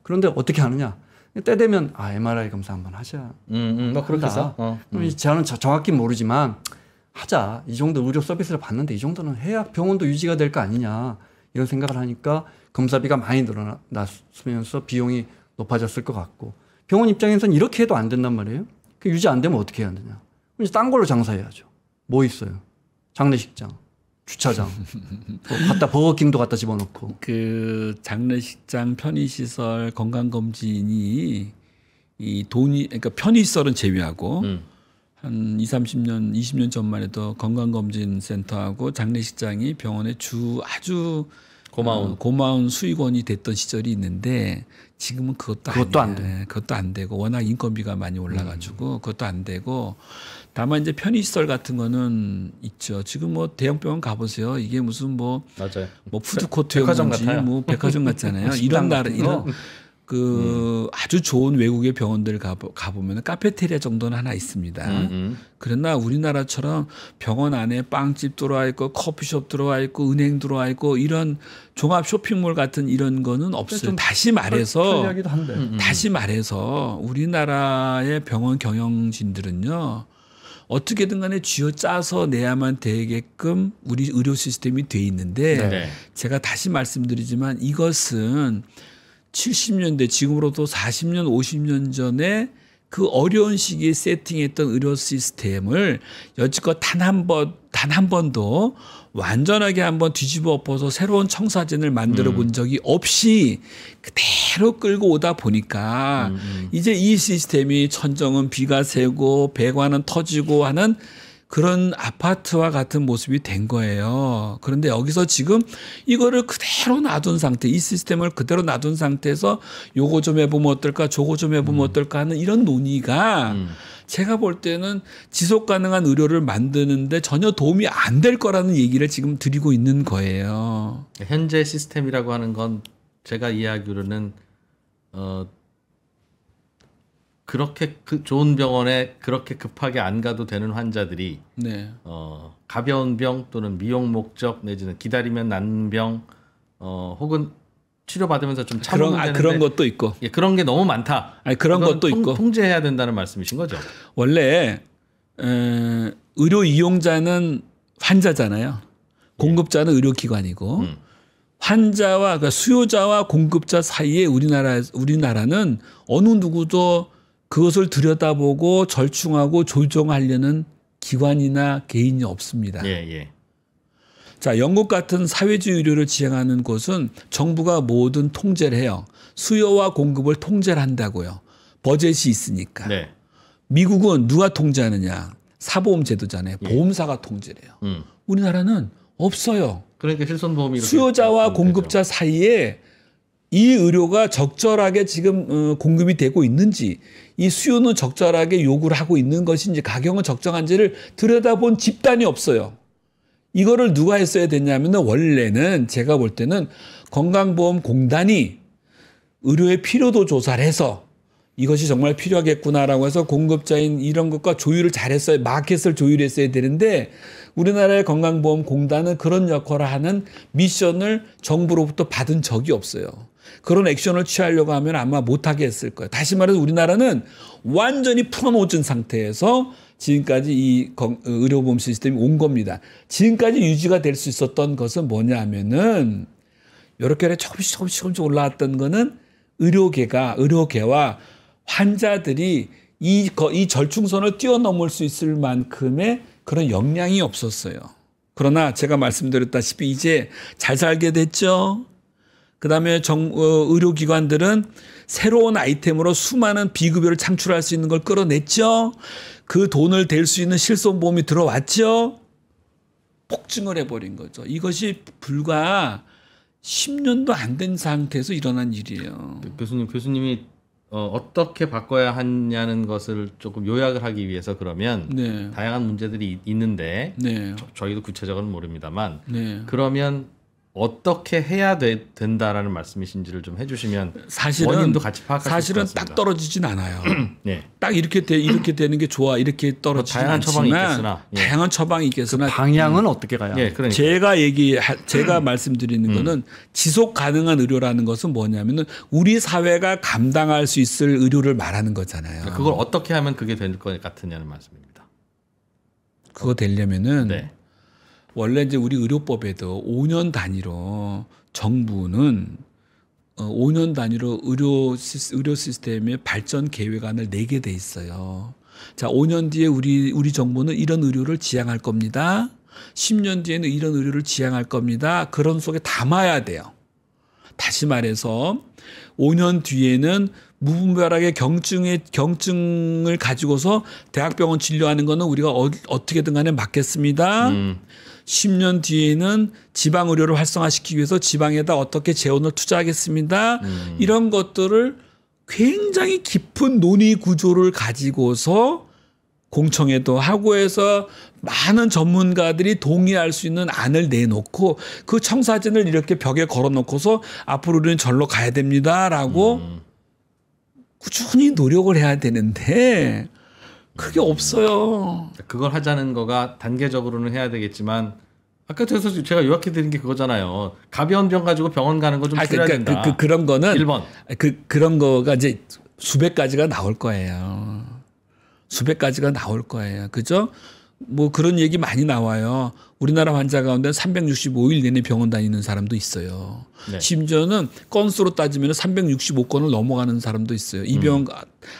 그런데 어떻게 하느냐. 때 되면 MRI 검사 한번 하자. 뭐 그렇게 해서. 저는 정확히 모르지만 하자. 이 정도 의료 서비스를 받는데 이 정도는 해야 병원도 유지가 될 거 아니냐. 이런 생각을 하니까 검사비가 많이 늘어났으면서 비용이 높아졌을 것 같고 병원 입장에서는 이렇게 해도 안 된단 말이에요. 그 유지 안 되면 어떻게 해야 되냐. 이제 딴 걸로 장사해야죠. 뭐 있어요. 장례식장. 주차장, 갖다 버거킹도 갖다 집어넣고. 그 장례식장, 편의시설, 건강검진이 이 돈이 그러니까 편의시설은 제외하고 한 20년 전만 해도 건강검진 센터하고 장례식장이 병원의 아주 고마운 수익원이 됐던 시절이 있는데 지금은 그것도 안 돼. 그것도 안 되고 워낙 인건비가 많이 올라가지고 그것도 안 되고. 다만 이제 편의시설 같은 거는 있죠. 지금 뭐 대형병원 가보세요. 이게 무슨 맞아요. 푸드코트였는지 뭐 백화점 같잖아요. 이런 아주 좋은 외국의 병원들 가보면 카페테리아 정도는 하나 있습니다. 그러나 우리나라처럼 병원 안에 빵집 들어와 있고 커피숍 들어와 있고 은행 들어와 있고 이런 종합 쇼핑몰 같은 이런 거는 없어요. 다시 말해서 우리나라의 병원 경영진들은요. 어떻게든 간에 쥐어짜서 내야만 되게끔 우리 의료 시스템이 돼 있는데 제가 다시 말씀드리지만 이것은 70년대 지금으로부터 40년 50년 전에 그 어려운 시기에 세팅했던 의료 시스템을 여지껏 단 한 번도 완전하게 한번 뒤집어 엎어서 새로운 청사진을 만들어 본 적이 없이 그대로 끌고 오다 보니까 이제 이 시스템이 천정은 비가 새고 배관은 터지고 하는 그런 아파트와 같은 모습이 된 거예요. 그런데 여기서 지금 이거를 그대로 놔둔 상태, 이 시스템을 그대로 놔둔 상태에서 요거 좀 해보면 어떨까, 저거 좀 해보면 어떨까 하는 이런 논의가 제가 볼 때는 지속 가능한 의료를 만드는데 전혀 도움이 안 될 거라는 얘기를 지금 드리고 있는 거예요. 현재 시스템이라고 하는 건 제가 이해하기로는 그렇게 좋은 병원에 그렇게 급하게 안 가도 되는 환자들이 가벼운 병 또는 미용 목적 내지는 기다리면 낫는 병 혹은 치료받으면서 좀 참으면 되는데 그런 것도 있고 그런 게 너무 많다. 그런 것도 있고 통제해야 된다는 말씀이신 거죠? 원래 의료 이용자는 환자잖아요. 공급자는 의료기관이고 환자와 그러니까 수요자와 공급자 사이에 우리나라는 어느 누구도 그것을 들여다보고 절충하고 조정하려는 기관이나 개인이 없습니다. 자, 영국 같은 사회주의 의료를 지향하는 곳은 정부가 모든 통제를 해요. 수요와 공급을 통제를 한다고요. 버젯이 있으니까. 미국은 누가 통제하느냐? 사보험 제도잖아요. 보험사가 통제를 해요. 우리나라는 없어요. 그러니까 실손보험이 수요자와 공급자 사이에 이 의료가 적절하게 지금 공급이 되고 있는지 이 수요는 적절하게 요구를 하고 있는 것인지 가격은 적정한지를 들여다본 집단이 없어요. 이거를 누가 했어야 됐냐면 원래는 제가 볼 때는 건강보험공단이 의료의 필요도 조사를 해서 이것이 정말 필요하겠구나라고 해서 공급자인 이런 것과 조율을 잘했어요. 마켓을 조율했어야 되는데 우리나라의 건강보험공단은 그런 역할을 하는 미션을 정부로부터 받은 적이 없어요. 그런 액션을 취하려고 하면 아마 못하게 했을 거예요. 다시 말해서 우리나라는 완전히 풀어놓은 상태에서 지금까지 이 의료보험 시스템이 온 겁니다. 지금까지 유지가 될 수 있었던 것은 뭐냐 하면은 이렇게 조금씩 올라왔던 거는 의료계와 환자들이 이 절충선을 뛰어넘을 수 있을 만큼의 그런 역량이 없었어요. 그러나 제가 말씀드렸다시피 이제 잘 살게 됐죠. 그다음에 의료기관들은 새로운 아이템으로 수많은 비급여를 창출할 수 있는 걸 끌어냈죠. 그 돈을 댈 수 있는 실손보험이 들어왔죠. 폭증을 해버린 거죠. 이것이 불과 10년도 안 된 상태에서 일어난 일이에요. 교수님이 어떻게 바꿔야 하냐는 것을 조금 요약을 하기 위해서 그러면 다양한 문제들이 있는데 저희도 구체적으로는 모릅니다만 그러면 어떻게 해야 된다라는 말씀이신지를 좀 해주시면 원인도 같이 파악할 수 있을 것 사실은 같습니다. 딱 떨어지진 않아요. 딱 이렇게 되는 게 좋아 이렇게 떨어지진 다양한 처방이 있겠으나 다양한 처방이 있겠으나 그 방향은 어떻게 가야? 그러니까. 제가 말씀드리는 거는 지속 가능한 의료라는 것은 뭐냐면은 우리 사회가 감당할 수 있을 의료를 말하는 거잖아요. 그걸 어떻게 하면 그게 될 것 같으냐는 말씀입니다. 그거 되려면은 원래 이제 우리 의료법에도 5년 단위로 정부는 5년 단위로 의료 시스템의 발전 계획안을 내게 돼 있어요. 자, 5년 뒤에 우리 정부는 이런 의료를 지향할 겁니다. 10년 뒤에는 이런 의료를 지향할 겁니다. 그런 속에 담아야 돼요. 다시 말해서 5년 뒤에는 무분별하게 경증을 가지고서 대학병원 진료하는 거는 우리가 어떻게든 간에 막겠습니다. 10년 뒤에는 지방 의료를 활성화시키기 위해서 지방에다 어떻게 재원을 투자하겠습니다. 이런 것들을 굉장히 깊은 논의 구조를 가지고서 공청회도 하고 해서 많은 전문가들이 동의할 수 있는 안을 내놓고 그 청사진을 이렇게 벽에 걸어놓고서 앞으로 우리는 절로 가야 됩니다라고 꾸준히 노력을 해야 되는데 그게 없어요. 그걸 하자는 거가 단계적으로는 해야 되겠지만 아까 제가 요약해 드린 게 그거잖아요. 가벼운 병 가지고 병원 가는 거 좀 줄여야 된다. 그런 거는 1번. 그런 거가 이제 수백 가지가 나올 거예요. 수백 가지가 나올 거예요. 그죠? 뭐 그런 얘기 많이 나와요. 우리나라 환자 가운데 365일 내내 병원 다니는 사람도 있어요. 네. 심지어는 건수로 따지면 365건을 넘어가는 사람도 있어요.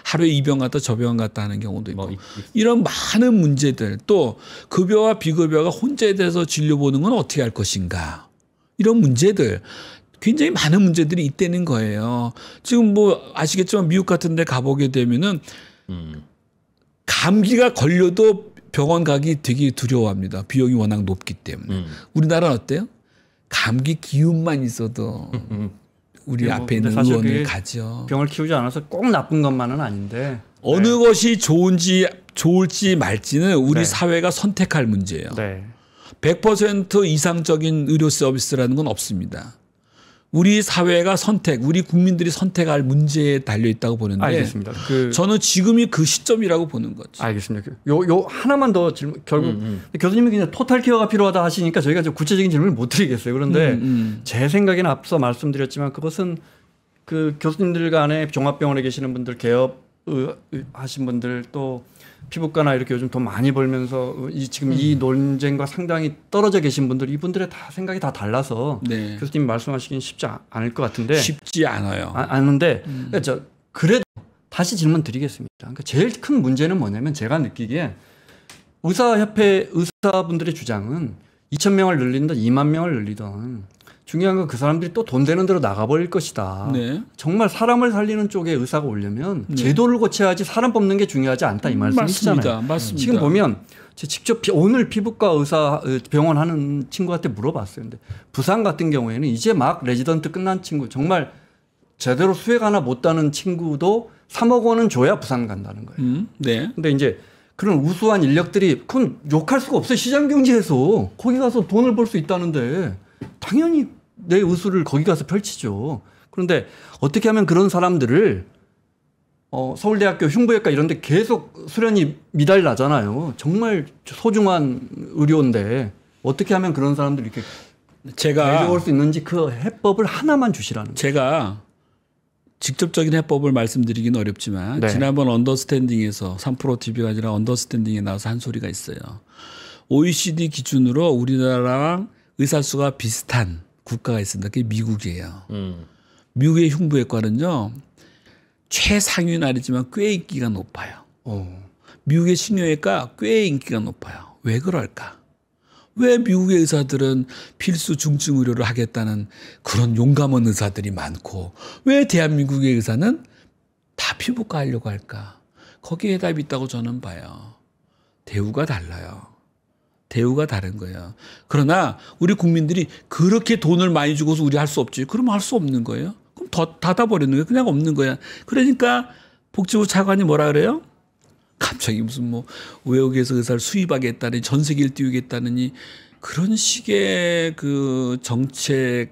하루에 이 병 갔다 저 병원 갔다 하는 경우도 있고. 이런 많은 문제들, 또 급여와 비급여가 혼재돼서 진료 보는 건 어떻게 할 것인가. 이런 문제들. 굉장히 많은 문제들이 있다는 거예요. 지금 뭐 아시겠지만 미국 같은 데 가보게 되면은 감기가 걸려도 병원 가기 되게 두려워합니다. 비용이 워낙 높기 때문에. 우리나라는 어때요? 감기 기운만 있어도 우리 앞에 있는 의원을 가죠. 병을 키우지 않아서 꼭 나쁜 것만은 아닌데 어느 것이 좋을지 말지는 우리 사회가 선택할 문제예요. 100% 이상적인 의료 서비스라는 건 없습니다. 우리 사회가 우리 국민들이 선택할 문제에 달려 있다고 보는데, 알겠습니다. 저는 지금이 그 시점이라고 보는 거죠. 알겠습니다. 요 하나만 더 질문. 결국 교수님이 그냥 토탈 케어가 필요하다 하시니까 저희가 좀 구체적인 질문을 못 드리겠어요. 그런데 제 생각에는 앞서 말씀드렸지만 그것은 그 교수님들 간에 종합병원에 계시는 분들, 개업 하신 분들, 또 피부과나 이렇게 요즘 돈 많이 벌면서 지금 이 논쟁과 상당히 떨어져 계신 분들, 이분들의 다 생각이 다 달라서 교수님 말씀하시긴 쉽지 않을 것 같은데. 쉽지 않아요. 않은데 그래도 다시 질문 드리겠습니다. 그러니까 제일 큰 문제는 뭐냐면 제가 느끼기에 의사협회 의사분들의 주장은 2,000명을 늘린다, 2만 명을 늘리던 중요한 건 그 사람들이 또 돈 되는 대로 나가버릴 것이다. 정말 사람을 살리는 쪽에 의사가 오려면 제도를 고쳐야지 사람 뽑는 게 중요하지 않다, 이 말씀이시잖아요. 맞습니다. 지금 보면 제가 직접 오늘 피부과 의사 병원 하는 친구한테 물어봤어요. 근데 부산 같은 경우에는 이제 막 레지던트 끝난 친구, 정말 제대로 수액 하나 못 따는 친구도 3억 원은 줘야 부산 간다는 거예요. 근데 이제 그런 우수한 인력들이 그건 욕할 수가 없어요. 시장 경제에서 거기 가서 돈을 벌 수 있다는데 당연히 내 의술을 거기 가서 펼치죠. 그런데 어떻게 하면 그런 사람들을 서울대학교 흉부외과 이런 데 계속 수련이 미달나잖아요. 정말 소중한 의료인데 어떻게 하면 그런 사람들 이렇게 데려올 수 있는지 그 해법을 하나만 주시라는 거예요. 제가 직접적인 해법을 말씀드리기는 어렵지만 지난번 언더스탠딩에서 3프로TV가 아니라 언더스탠딩에 나와서 한 소리가 있어요. OECD 기준으로 우리나라랑 의사 수가 비슷한 국가가 있습니다. 그게 미국이에요. 미국의 흉부외과는요, 최상위는 아니지만 꽤 인기가 높아요. 미국의 신경외과 꽤 인기가 높아요. 왜 그럴까? 왜 미국의 의사들은 필수 중증 의료를 하겠다는 그런 용감한 의사들이 많고, 왜 대한민국의 의사는 다 피부과 하려고 할까? 거기에 답이 있다고 저는 봐요. 대우가 달라요. 대우가 다른 거예요. 그러나 우리 국민들이 그렇게 돈을 많이 주고서 우리 할 수 없지. 그러면 할 수 없는 거예요. 그럼 더 닫아버리는 거예요. 그냥 없는 거야. 그러니까 복지부 차관이 뭐라 그래요? 갑자기 무슨 뭐 외국에서 의사를 수입하겠다니, 전 세계를 띄우겠다느니 그런 식의 그 정책을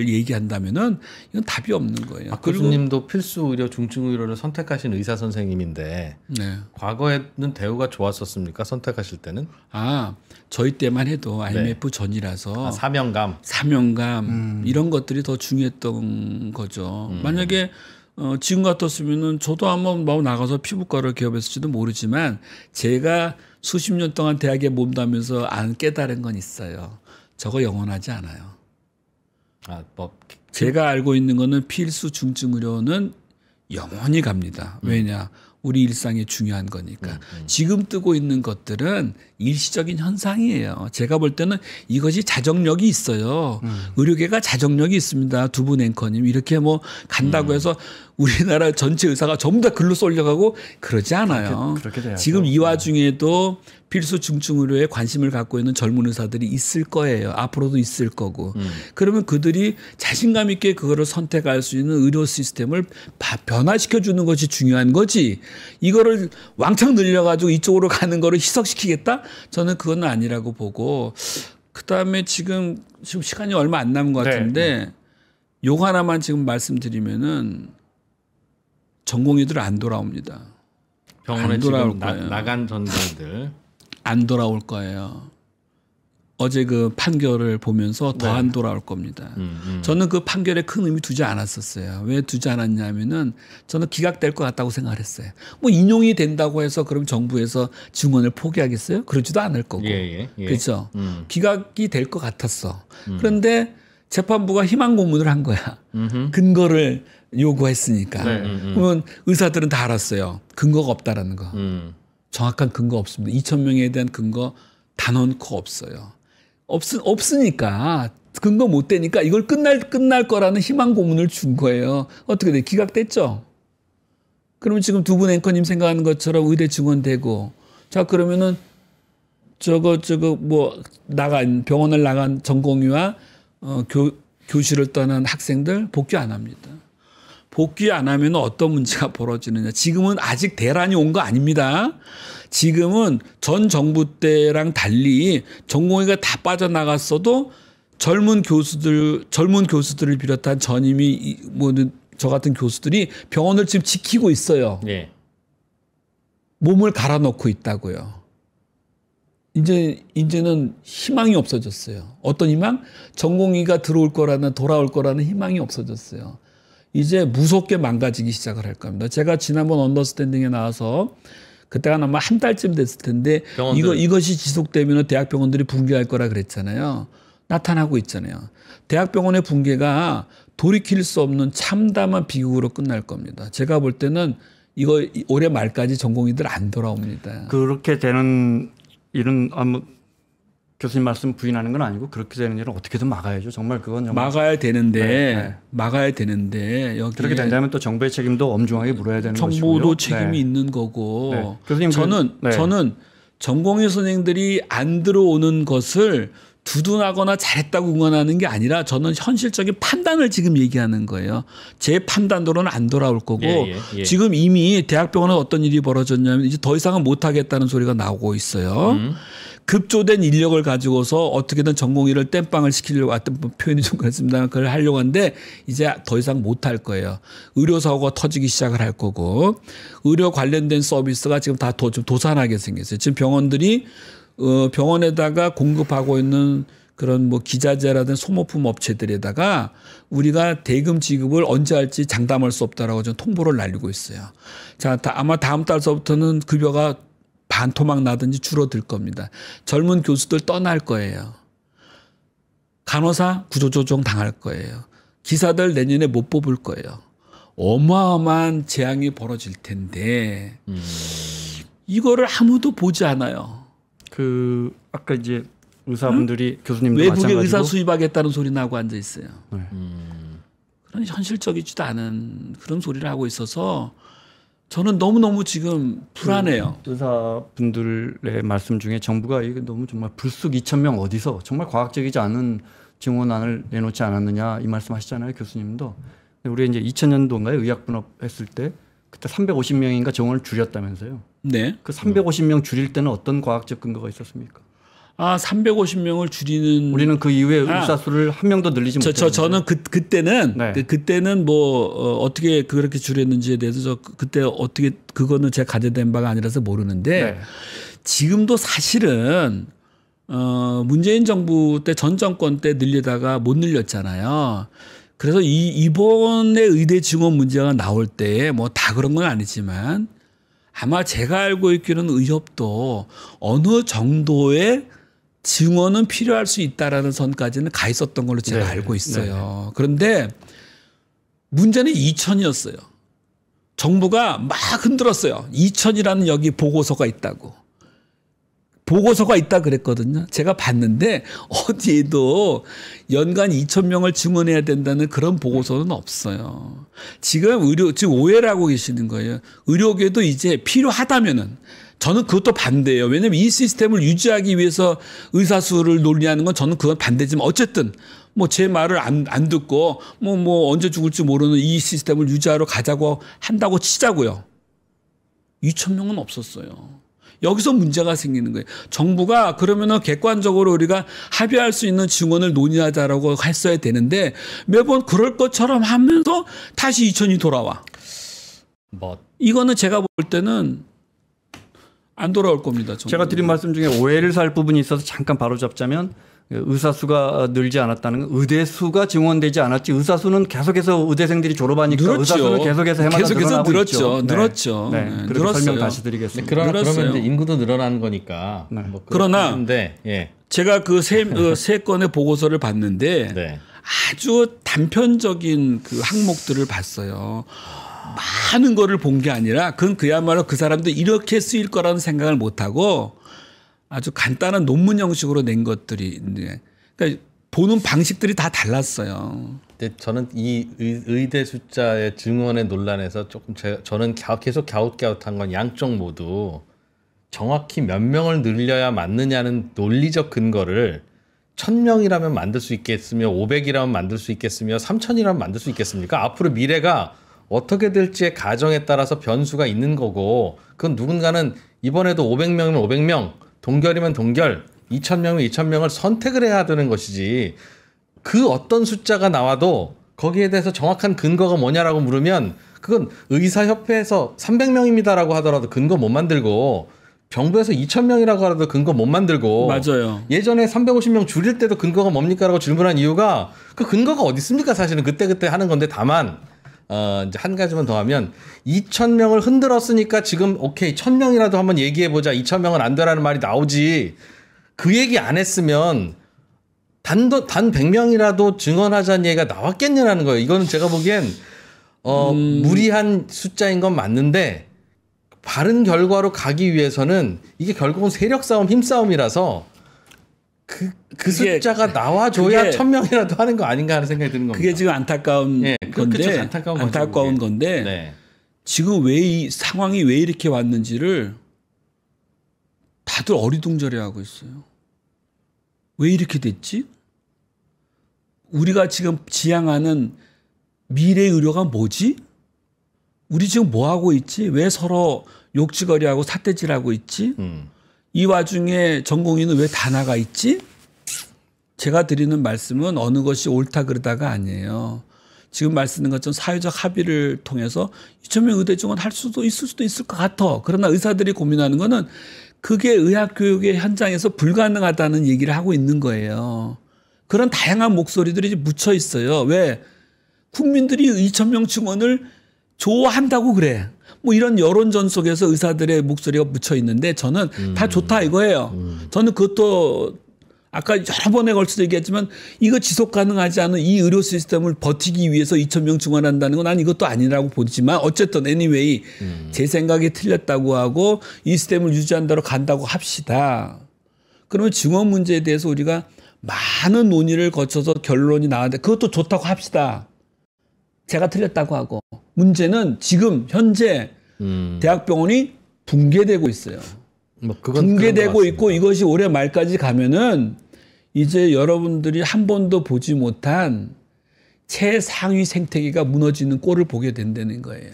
얘기한다면은 이건 답이 없는 거예요. 교수님도 필수 의료, 중증 의료를 선택하신 의사 선생님인데 과거에는 대우가 좋았었습니까? 선택하실 때는? 저희 때만 해도 IMF 전이라서 사명감 이런 것들이 더 중요했던 거죠. 만약에 지금 같았으면은 저도 한번 나가서 피부과를 개업했을지도 모르지만 제가 수십 년 동안 대학에 몸담면서 안 깨달은 건 있어요. 저거 영원하지 않아요. 제가 알고 있는 거는 필수 중증 의료는 영원히 갑니다. 왜냐? 우리 일상에 중요한 거니까. 지금 뜨고 있는 것들은 일시적인 현상이에요. 제가 볼 때는 이것이 자정력이 있어요. 의료계가 자정력이 있습니다. 두 분 앵커님. 이렇게 뭐 간다고 해서 우리나라 전체 의사가 전부 다 글로 쏠려가고 그러지 않아요. 그렇게 지금 이 와중에도 필수 중증 의료에 관심을 갖고 있는 젊은 의사들이 있을 거예요. 앞으로도 있을 거고. 그러면 그들이 자신감 있게 그거를 선택할 수 있는 의료 시스템을 변화시켜 주는 것이 중요한 거지. 이거를 왕창 늘려가지고 이쪽으로 가는 거를 희석시키겠다? 저는 그건 아니라고 보고. 그다음에 지금 시간이 얼마 안 남은 것 같은데 요 하나만 지금 말씀드리면은 전공의들 안 돌아옵니다. 병원에 안 지금 돌아올 거예요. 나간 전공의들 안 돌아올 거예요. 어제 그 판결을 보면서 더 안 돌아올 겁니다. 저는 그 판결에 큰 의미 두지 않았었어요. 왜 두지 않았냐면은 저는 기각될 것 같다고 생각을 했어요. 뭐 인용이 된다고 해서 그럼 정부에서 증언을 포기하겠어요? 그러지도 않을 거고. 그렇죠. 기각이 될 것 같았어. 그런데 재판부가 희망 고문을 한 거야. 근거를 요구했으니까. 그러면 의사들은 다 알았어요. 근거가 없다라는 거. 정확한 근거 없습니다. 2,000명에 대한 근거 단언코 없어요. 없으니까 근거 못 되니까 이걸 끝날 거라는 희망 고문을 준 거예요. 어떻게 돼? 기각됐죠? 그러면 지금 두 분 앵커님 생각하는 것처럼 의대 증원되고 자 그러면은 뭐 병원을 나간 전공의와 교실을 떠난 학생들 복귀 안 합니다. 복귀 안 하면 어떤 문제가 벌어지느냐. 지금은 아직 대란이 온 거 아닙니다. 지금은 전 정부 때랑 달리 전공의가 다 빠져나갔어도 젊은 교수들을 비롯한 전임이 저 같은 교수들이 병원을 지금 지키고 있어요. 네. 몸을 갈아넣고 있다고요. 이제는 희망이 없어졌어요. 어떤 희망? 전공의가 돌아올 거라는 희망이 없어졌어요. 이제 무섭게 망가지기 시작을 할 겁니다. 제가 지난번 언더스탠딩에 나와서 그때가 아마 한 달쯤 됐을 텐데 이것이 지속되면 대학병원들이 붕괴할 거라 그랬잖아요. 나타나고 있잖아요. 대학병원의 붕괴가 돌이킬 수 없는 참담한 비극으로 끝날 겁니다. 제가 볼 때는 이거 올해 말까지 전공의들 안 돌아옵니다. 그렇게 되는 일은 교수님 말씀 부인하는 건 아니고 그렇게 되는 일은 어떻게든 막아야죠. 정말 그건 정말 막아야 되는데 여기 그렇게 된다면 또 정부의 책임도 엄중하게 물어야 되는 것이고요. 정부도 책임이 있는 거고. 교수님 저는 전공의 선생들이 안 들어오는 것을 두둔하거나 잘했다고 응원하는 게 아니라 저는 현실적인 판단을 지금 얘기하는 거예요. 제 판단으로는 안 돌아올 거고 지금 이미 대학병원에 어떤 일이 벌어졌냐면 이제 더 이상은 못하겠다는 소리가 나오고 있어요. 급조된 인력을 가지고서 어떻게든 전공의를 땜빵을 시키려고 어떤 표현이 좀 그렇습니다. 그걸 하려고 하는데 이제 더 이상 못할 거예요. 의료사고가 터지기 시작을 할 거고 의료 관련된 서비스가 지금 다 좀 도산하게 생겼어요. 지금 병원들이 병원에다가 공급하고 있는 그런 뭐 기자재라든지 소모품 업체들에다가 우리가 대금 지급을 언제 할지 장담할 수 없다라고 좀 통보를 날리고 있어요. 자, 아마 다음 달서부터는 급여가 반토막 나든지 줄어들 겁니다. 젊은 교수들 떠날 거예요. 간호사 구조조정 당할 거예요. 기사들 내년에 못 뽑을 거예요. 어마어마한 재앙이 벌어질 텐데 이거를 아무도 보지 않아요. 아까 이제 의사분들이 교수님도 외국에 마찬가지로 의사 수입하겠다는 소리 나고 앉아 있어요. 그런 현실적이지도 않은 그런 소리를 하고 있어서 저는 너무너무 지금 불안해요. 의사분들의 말씀 중에 정부가 이거 너무 정말 불쑥 2,000명 어디서 정말 과학적이지 않은 증언안을 내놓지 않았느냐 이 말씀하시잖아요, 교수님도. 우리 이제 2000년도인가요? 의학분업 했을 때 그때 350명인가 정원을 줄였다면서요. 네. 그 350명 줄일 때는 어떤 과학적 근거가 있었습니까? 350명을 줄이는 우리는 그 이후에 의사 수를 한 명도 늘리지 못했어요. 저는 그때는 어떻게 그렇게 줄였는지에 대해서 그때 어떻게 그거는 제가 가져된 바가 아니라서 모르는데 지금도 사실은 문재인 정부 때 전 정권 때 늘리다가 못 늘렸잖아요. 그래서 이번에 의대 증원 문제가 나올 때 뭐 다 그런 건 아니지만 아마 제가 알고 있기로는 의협도 어느 정도의 증원은 필요할 수 있다라는 선까지는 가 있었던 걸로 제가 알고 있어요. 그런데 문제는 2,000이었어요. 정부가 막 흔들었어요. 2,000이라는 여기 보고서가 있다고. 보고서가 있다 그랬거든요. 제가 봤는데 어디에도 연간 2,000명을 증원해야 된다는 그런 보고서는 없어요. 지금 오해를 하고 계시는 거예요. 의료계도 이제 필요하다면은 저는 그것도 반대예요. 왜냐하면 이 시스템을 유지하기 위해서 의사 수를 논의하는 건 저는 그건 반대지만 어쨌든 뭐 제 말을 안 듣고 뭐 언제 죽을지 모르는 이 시스템을 유지하러 가자고 한다고 치자고요. 2,000명은 없었어요. 여기서 문제가 생기는 거예요. 정부가 그러면은 객관적으로 우리가 합의할 수 있는 증언을 논의하자라고 했어야 되는데 매번 그럴 것처럼 하면서 다시 2,000이 돌아와. 이거는 제가 볼 때는 안 돌아올 겁니다. 정말. 제가 드린 말씀 중에 오해를 살 부분이 있어서 잠깐 바로잡자면 의사 수가 늘지 않았다는 건 의대 수가 증원되지 않았지 의사 수는 계속해서 의대생들이 졸업하니까 늘었죠. 의사 수는 계속해서 해마다 늘어나고 늘었죠. 있죠. 늘었죠. 네. 네. 그리고 설명 다시 드리겠습니다. 그러면 이제 인구도 늘어나는 거니까. 네. 그러나 예. 제가 그 세 건의 보고서를 봤는데 네. 아주 단편적인 그 항목들을 봤어요. 많은 거를 본 게 아니라 그건 그야말로 그 사람도 이렇게 쓰일 거라는 생각을 못 하고 아주 간단한 논문 형식으로 낸 것들이 그러니까 보는 방식들이 다 달랐어요. 근데 저는 이 의대 숫자의 증원의 논란에서 조금 저는 계속 갸웃갸웃한 건 양쪽 모두 정확히 몇 명을 늘려야 맞느냐는 논리적 근거를 1000명이라면 만들 수 있겠으며 500이라면 만들 수 있겠으며 3000이라면 만들 수 있겠습니까? 앞으로 미래가 어떻게 될지의 가정에 따라서 변수가 있는 거고 그건 누군가는 이번에도 500명이면 500명 동결이면 동결 2000명이면 2000명을 선택을 해야 되는 것이지 그 어떤 숫자가 나와도 거기에 대해서 정확한 근거가 뭐냐라고 물으면 그건 의사협회에서 300명입니다라고 하더라도 근거 못 만들고 정부에서 2000명이라고 하더라도 근거 못 만들고 맞아요. 예전에 350명 줄일 때도 근거가 뭡니까라고 질문한 이유가 그 근거가 어디 있습니까? 사실은 그때 하는 건데 다만 이제 한 가지만 더 하면 2000명을 흔들었으니까 지금 오케이 1000명이라도 한번 얘기해 보자. 2000명은 안 되라는 말이 나오지. 그 얘기 안 했으면 단 100명이라도 증언하자는 얘기가 나왔겠냐는 거예요. 이거는 제가 보기엔 무리한 숫자인 건 맞는데 바른 결과로 가기 위해서는 이게 결국은 세력 싸움, 힘 싸움이라서 그 숫자가 나와줘야 1000명이라도 하는 거 아닌가 하는 생각이 드는 겁니다. 그게 지금 안타까운 건데, 안타까운 건데 네. 지금 왜 이 상황이 왜 이렇게 왔는지를 다들 어리둥절해하고 있어요. 왜 이렇게 됐지? 우리가 지금 지향하는 미래 의료가 뭐지? 우리 지금 뭐 하고 있지? 왜 서로 욕지거리하고 삿대질하고 있지? 이 와중에 전공의는 왜 다 나가 있지? 제가 드리는 말씀은 어느 것이 옳다 그러다가 아니에요. 지금 말씀드린 것처럼 사회적 합의를 통해서 2000명 의대 증원할 수도 있을 것 같아. 그러나 의사들이 고민하는 거는 그게 의학교육의 현장에서 불가능하다는 얘기를 하고 있는 거예요. 그런 다양한 목소리들이 묻혀 있어요. 왜? 국민들이 2000명 증원을 좋아한다고 그래. 뭐 이런 여론전 속에서 의사들의 목소리가 묻혀 있는데 저는 다 좋다 이거예요. 저는 그것도 아까 여러 번에 걸쳐서 얘기했지만 이거 지속 가능하지 않은 이 의료 시스템을 버티기 위해서 2000명 증원한다는 건 난 이것도 아니라고 보지만 어쨌든 anyway 제 생각이 틀렸다고 하고 이 시스템을 유지한 대로 간다고 합시다. 그러면 증원 문제에 대해서 우리가 많은 논의를 거쳐서 결론이 나왔는데 그것도 좋다고 합시다. 제가 틀렸다고 하고 문제는 지금 현재 대학병원이 붕괴되고 있어요. 뭐 그건 붕괴되고 있고 이것이 올해 말까지 가면은 이제 여러분들이 한 번도 보지 못한 최상위 생태계가 무너지는 꼴을 보게 된다는 거예요.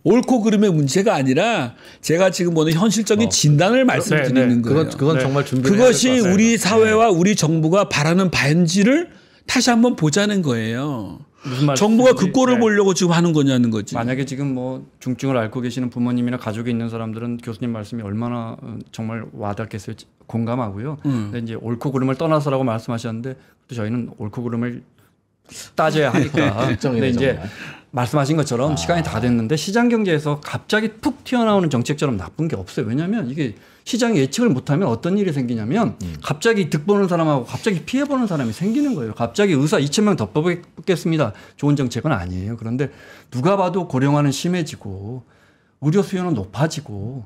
옳고 그름의 문제가 아니라 제가 지금 보는 현실적인 진단을 말씀드리는 거예요. 그건 정말 그것이 우리 사회와 우리 정부가 바라는 바인지를 다시 한번 보자는 거예요. 정부가 그 꼴을 보려고 지금 하는 거냐는 거지. 만약에 지금 뭐 중증을 앓고 계시는 부모님이나 가족이 있는 사람들은 교수님 말씀이 얼마나 정말 와닿겠어요. 공감하고요. 근데 이제 옳고 그름을 떠나서라고 말씀하셨는데 또 저희는 옳고 그름을 따져야 하니까. 근데 이제 말씀하신 것처럼 시간이 다 됐는데 시장 경제에서 갑자기 푹 튀어나오는 정책처럼 나쁜 게 없어요. 왜냐하면 이게 시장이 예측을 못하면 어떤 일이 생기냐면 갑자기 득보는 사람하고 갑자기 피해보는 사람이 생기는 거예요. 갑자기 의사 2000명 더 뽑겠습니다. 좋은 정책은 아니에요. 그런데 누가 봐도 고령화는 심해지고 의료 수요는 높아지고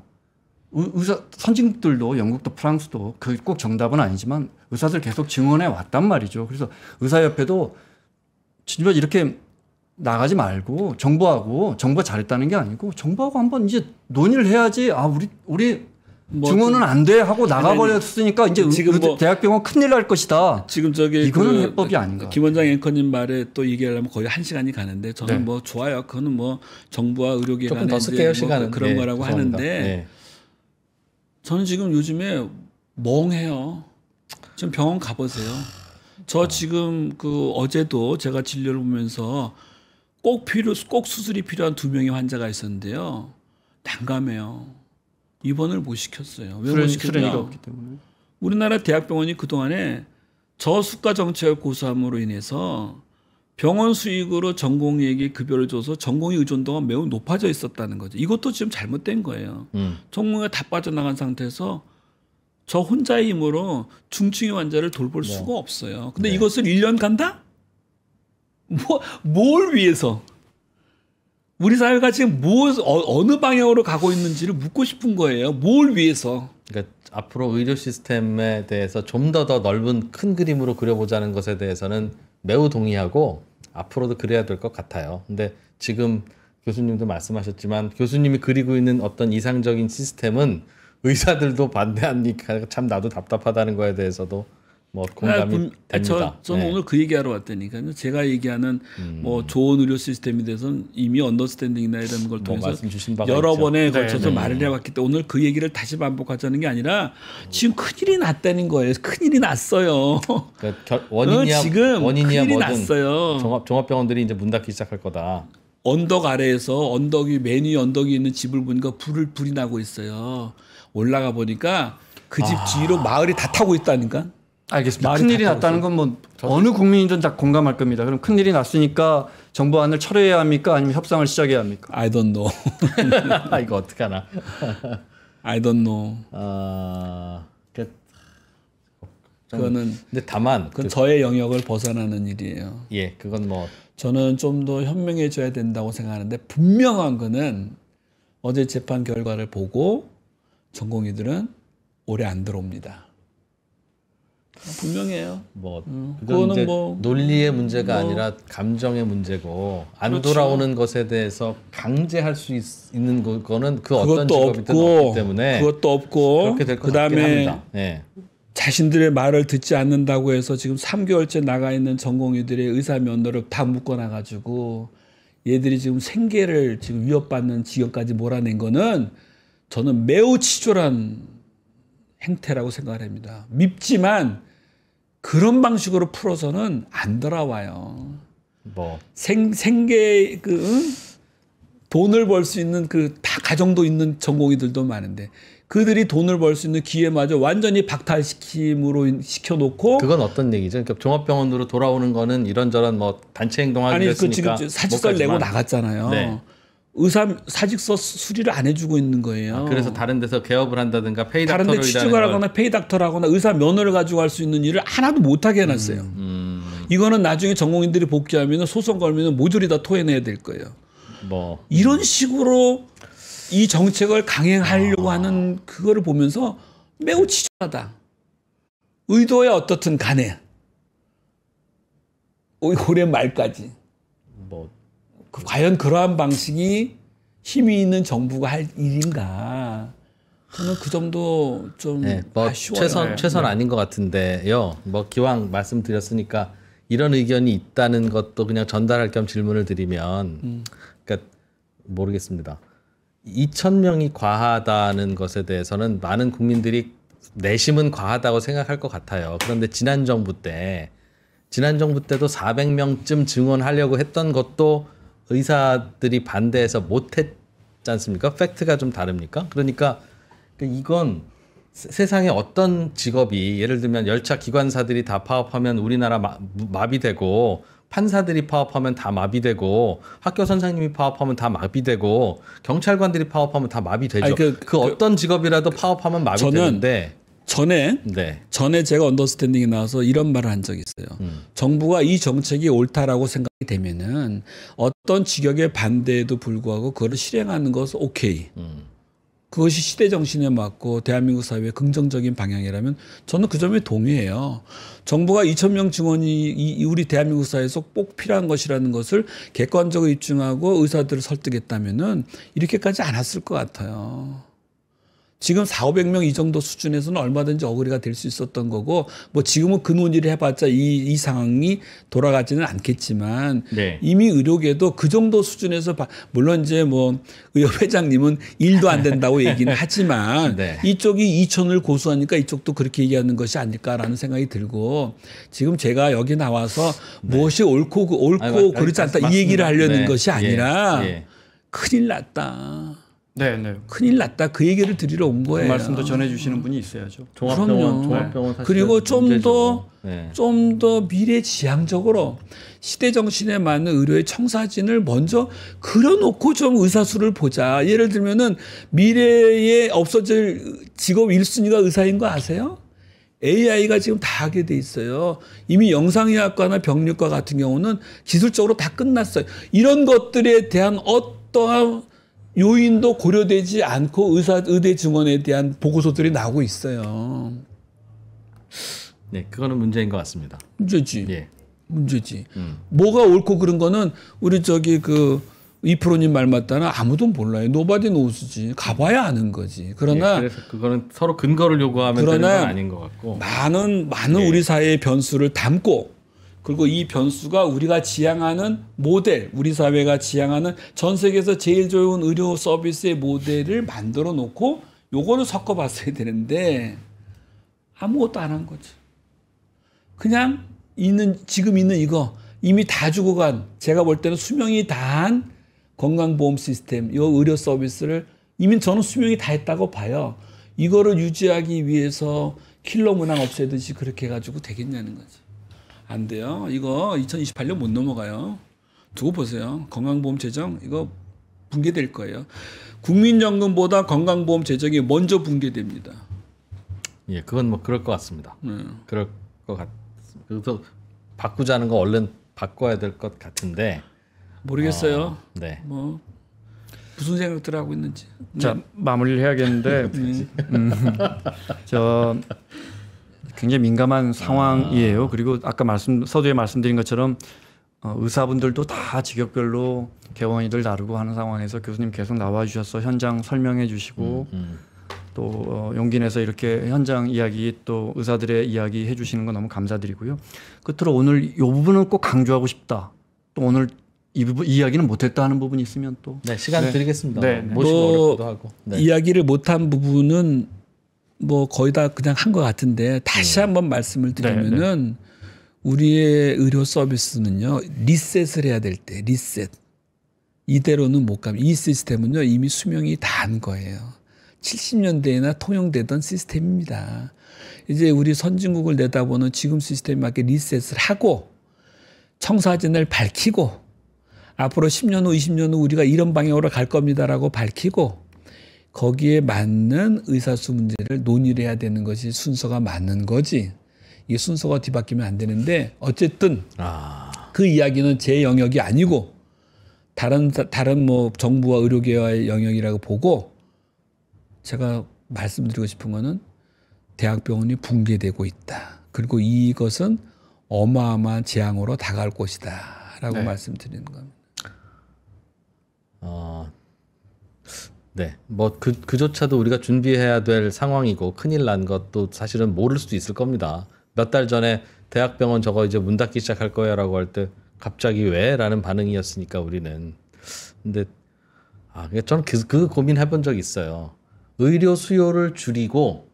의사 선진국들도 영국도 프랑스도 그 꼭 정답은 아니지만 의사들 계속 증원해 왔단 말이죠. 그래서 의사협회도 진짜 이렇게 나가지 말고 정부가 잘했다는 게 아니고 정부하고 한번 이제 논의를 해야지. 우리 증원은 안 돼 하고 나가버렸으니까 이제 지금 대학병원 큰일 날 것이다. 지금 이거는 해법이 아닌가. 김 원장 앵커님 말에 또 얘기하려면 거의 1시간이 가는데 저는 뭐 좋아요. 그거는 뭐 정부와 의료기관의 더 쓸게요, 시간은. 그런 거라고 죄송합니다. 하는데 저는 지금 요즘에 멍해요. 좀 병원 가보세요. 저 지금 어제도 제가 진료를 보면서 꼭 수술이 필요한 2명의 환자가 있었는데요. 난감해요. 입원을 못 시켰어요. 왜 못 시켰냐? 없기 때문에. 우리나라 대학병원이 그동안에 저수가 정책을 고수함으로 인해서 병원 수익으로 전공의에게 급여를 줘서 전공의 의존도가 매우 높아져 있었다는 거죠. 이것도 지금 잘못된 거예요. 전공의가 다 빠져나간 상태에서 저 혼자의 힘으로 중증의 환자를 돌볼 수가 없어요. 근데 이것을 1년 간다? 뭘 위해서? 우리 사회가 지금 어느 방향으로 가고 있는지를 묻고 싶은 거예요. 뭘 위해서? 그러니까 앞으로 의료 시스템에 대해서 좀 더 넓은 큰 그림으로 그려보자는 것에 대해서는 매우 동의하고 앞으로도 그래야 될 것 같아요. 근데 지금 교수님도 말씀하셨지만 교수님이 그리고 있는 어떤 이상적인 시스템은 의사들도 반대하니까 참 나도 답답하다는 거에 대해서도 뭐 공감이 됩니다. 저는 오늘 그 얘기하러 왔다니까요. 제가 얘기하는 뭐 좋은 의료 시스템에 대해서는 이미 언더스탠딩이나 이런 걸 통해서 말씀 주신 바가 여러 있죠. 번에 걸쳐서 말을 해왔기 때문에 오늘 그 얘기를 다시 반복하자는 게 아니라 지금 큰일이 났다는 거예요. 큰일이 났어요. 그러니까 원인이야 지금 원인이야 큰일이 뭐든 났어요. 종합병원들이 이제 문 닫기 시작할 거다. 언덕 아래에서 맨 위에 언덕이 있는 집을 보니까 불이 나고 있어요. 올라가 보니까 그 집 뒤로 마을이 다 타고 있다니까. 알겠습니다. 큰일이 났다는 건 뭐 어느 국민이든 다 공감할 겁니다. 그럼 큰일이 났으니까 정부안을 철회해야 합니까? 아니면 협상을 시작해야 합니까? I don't know. 이거 어떡하나. I don't know. 그거는 근데 다만 그건 저의 영역을 벗어나는 일이에요. 예, 그건 뭐 저는 좀 더 현명해져야 된다고 생각하는데 분명한 거는 어제 재판 결과를 보고 전공의들은 오래 안 들어옵니다. 분명해요. 뭐 그건 그거는 이제 뭐 논리의 문제가 아니라 감정의 문제고 안 그렇죠. 돌아오는 것에 대해서 강제할 수 있는 거는 그 어떤 그것도 직업이든 없고 없기 때문에 그것도 없고 그렇게 될 것 같긴 그다음에 합니다. 예. 자신들의 말을 듣지 않는다고 해서 지금 3개월째 나가 있는 전공의들의 의사 면허를 다 묶어놔 가지고 얘들이 지금 생계를 지금 위협받는 지경까지 몰아낸 거는 저는 매우 치졸한 행태라고 생각을 합니다. 밉지만 그런 방식으로 풀어서는 안 돌아와요. 뭐 생계 돈을 벌 수 있는 다 가정도 있는 전공의들도 많은데 그들이 돈을 벌 수 있는 기회마저 완전히 박탈시킴으로 시켜놓고 그건 어떤 얘기죠? 그러니까 종합병원으로 돌아오는 거는 이런저런 뭐 단체 행동하기로 했으니까 지금 사직서를 내고 나갔잖아요. 네. 의사 사직서 수리를 안 해주고 있는 거예요. 그래서 다른 데서 개업을 한다든가 페이닥터로 다른 데 취직을 하거나 페이닥터를 하거나 의사 면허를 가지고 할 수 있는 일을 하나도 못하게 해놨어요. 이거는 나중에 전공인들이 복귀하면 소송 걸면 모조리 다 토해내야 될 거예요. 뭐 이런 식으로 이 정책을 강행하려고 하는 그거를 보면서 매우 치졸하다. 의도에 어떻든 간에 올해 말까지 뭐 과연 그러한 방식이 힘이 있는 정부가 할 일인가? 저는 그 정도 좀 뭐 아쉬워요. 최선 아닌 것 같은데요. 뭐 기왕 말씀드렸으니까 이런 의견이 있다는 것도 그냥 전달할 겸 질문을 드리면, 그러니까 모르겠습니다. 2,000명이 과하다는 것에 대해서는 많은 국민들이 내심은 과하다고 생각할 것 같아요. 그런데 지난 정부 때도 400명쯤 증원하려고 했던 것도 의사들이 반대해서 못했지 않습니까? 팩트가 좀 다릅니까? 그러니까 이건 세상에 어떤 직업이 예를 들면 열차 기관사들이 다 파업하면 우리나라 마비되고 판사들이 파업하면 다 마비되고 학교 선생님이 파업하면 다 마비되고 경찰관들이 파업하면 다 마비되죠. 아니, 어떤 직업이라도 파업하면 마비되는데 전에 제가 언더스탠딩에 나와서 이런 말을 한 적이 있어요. 정부가 이 정책이 옳다라고 생각이 되면은 어떤 직역의 반대에도 불구하고 그거를 실행하는 것은 오케이. 그것이 시대 정신에 맞고 대한민국 사회의 긍정적인 방향이라면 저는 그 점에 동의해요. 정부가 2,000명 증원이 우리 대한민국 사회에서 꼭 필요한 것이라는 것을 객관적으로 입증하고 의사들을 설득했다면은 이렇게까지 안 왔을 것 같아요. 지금 400~500명 이 정도 수준에서는 얼마든지 어그리가 될 수 있었던 거고 뭐 지금은 그 논의를 해봤자 이 상황이 돌아가지는 않겠지만 네. 이미 의료계도 그 정도 수준에서 물론 이제 뭐 의협 회장님은 일도 안 된다고 얘기는 하지만 네. 이쪽이 2,000을 고수하니까 이쪽도 그렇게 얘기하는 것이 아닐까라는 생각이 들고 지금 제가 여기 나와서 네. 무엇이 옳고 그렇지 않다 이 얘기를 하려는 네. 것이 아니라 큰일 났다. 네, 네. 큰일 났다. 그 얘기를 드리러 온 거예요. 그 말씀도 전해주시는 분이 있어야죠. 종합병원 그리고 좀 더 미래지향적으로 시대 정신에 맞는 의료의 청사진을 먼저 그려놓고 좀 의사수를 보자. 예를 들면은 미래에 없어질 직업 1순위가 의사인 거 아세요? AI가 지금 다 하게 돼 있어요. 이미 영상의학과나 병리과 같은 경우는 기술적으로 다 끝났어요. 이런 것들에 대한 어떠한 요인도 고려되지 않고 의대 증원에 대한 보고서들이 나오고 있어요. 네, 그거는 문제인 것 같습니다. 문제지. 예. 문제지. 뭐가 옳고 그런 거는 우리 이프로님 말 맞다나 아무도 몰라요. 노바디 노우스지. 가봐야 아는 거지. 그러나 그래서 그거는 서로 근거를 요구하면 되는 건 아닌 것 같고 많은 우리 사회의 변수를 담고 그리고 이 변수가 우리가 지향하는 모델, 우리 사회가 지향하는 전 세계에서 제일 좋은 의료 서비스의 모델을 만들어 놓고 요거를 섞어봤어야 되는데 아무것도 안 한 거죠. 그냥 지금 있는 이거 이미 다 죽어간 제가 볼 때는 수명이 다한 건강보험 시스템, 요 의료 서비스를 이미 저는 수명이 다 했다고 봐요. 이거를 유지하기 위해서 킬러 문항 없애듯이 그렇게 해가지고 되겠냐는 거지. 안 돼요. 이거 2028년 못 넘어가요. 두고 보세요. 건강보험 재정 이거 붕괴될 거예요. 국민연금보다 건강보험 재정이 먼저 붕괴됩니다. 예, 그건 뭐 그럴 것 같습니다. 그럴 것 같습니다. 그래서 바꾸자는 거 얼른 바꿔야 될 것 같은데 모르겠어요. 네. 뭐 무슨 생각들 하고 있는지. 자 마무리를 해야겠는데 저 굉장히 민감한 상황이에요. 그리고 아까 서두에 말씀드린 것처럼 의사분들도 다 직역별로 개원이들 다르고 하는 상황에서 교수님 계속 나와주셔서 현장 설명해 주시고 또 용기 내서 이렇게 현장 이야기 또 의사들의 이야기 해주시는 거 너무 감사드리고요. 끝으로 오늘 이 부분은 꼭 강조하고 싶다. 또 오늘 이 이야기는 못했다 하는 부분이 있으면 또 네, 시간 드리겠습니다. 모시고 어렵기도 하고. 이야기를 못한 부분은 뭐 거의 다 그냥 한 것 같은데 다시 한번 말씀을 드리면은 우리의 의료 서비스는요 리셋을 해야 될 때 리셋 이대로는 못 가면 이 시스템은요 이미 수명이 다한 거예요. 70년대에나 통용되던 시스템입니다. 이제 우리 선진국을 내다보는 지금 시스템에 맞게 리셋을 하고 청사진을 밝히고 앞으로 10년 후 20년 후 우리가 이런 방향으로 갈 겁니다라고 밝히고 거기에 맞는 의사수 문제를 논의를 해야 되는 것이 순서가 맞는 거지. 이게 순서가 뒤바뀌면 안 되는데 어쨌든 그 이야기는 제 영역이 아니고 다른 뭐 정부와 의료계와의 영역이라고 보고 제가 말씀드리고 싶은 거는 대학병원이 붕괴되고 있다. 그리고 이것은 어마어마한 재앙으로 다가올 것이다라고 말씀드리는 겁니다. 네, 뭐 그조차도 우리가 준비해야 될 상황이고 큰일 난 것도 사실은 모를 수도 있을 겁니다. 몇 달 전에 대학병원 저거 이제 문 닫기 시작할 거야라고 할 때 갑자기 왜?라는 반응이었으니까 우리는. 근데 저는 그 고민해본 적이 있어요. 의료 수요를 줄이고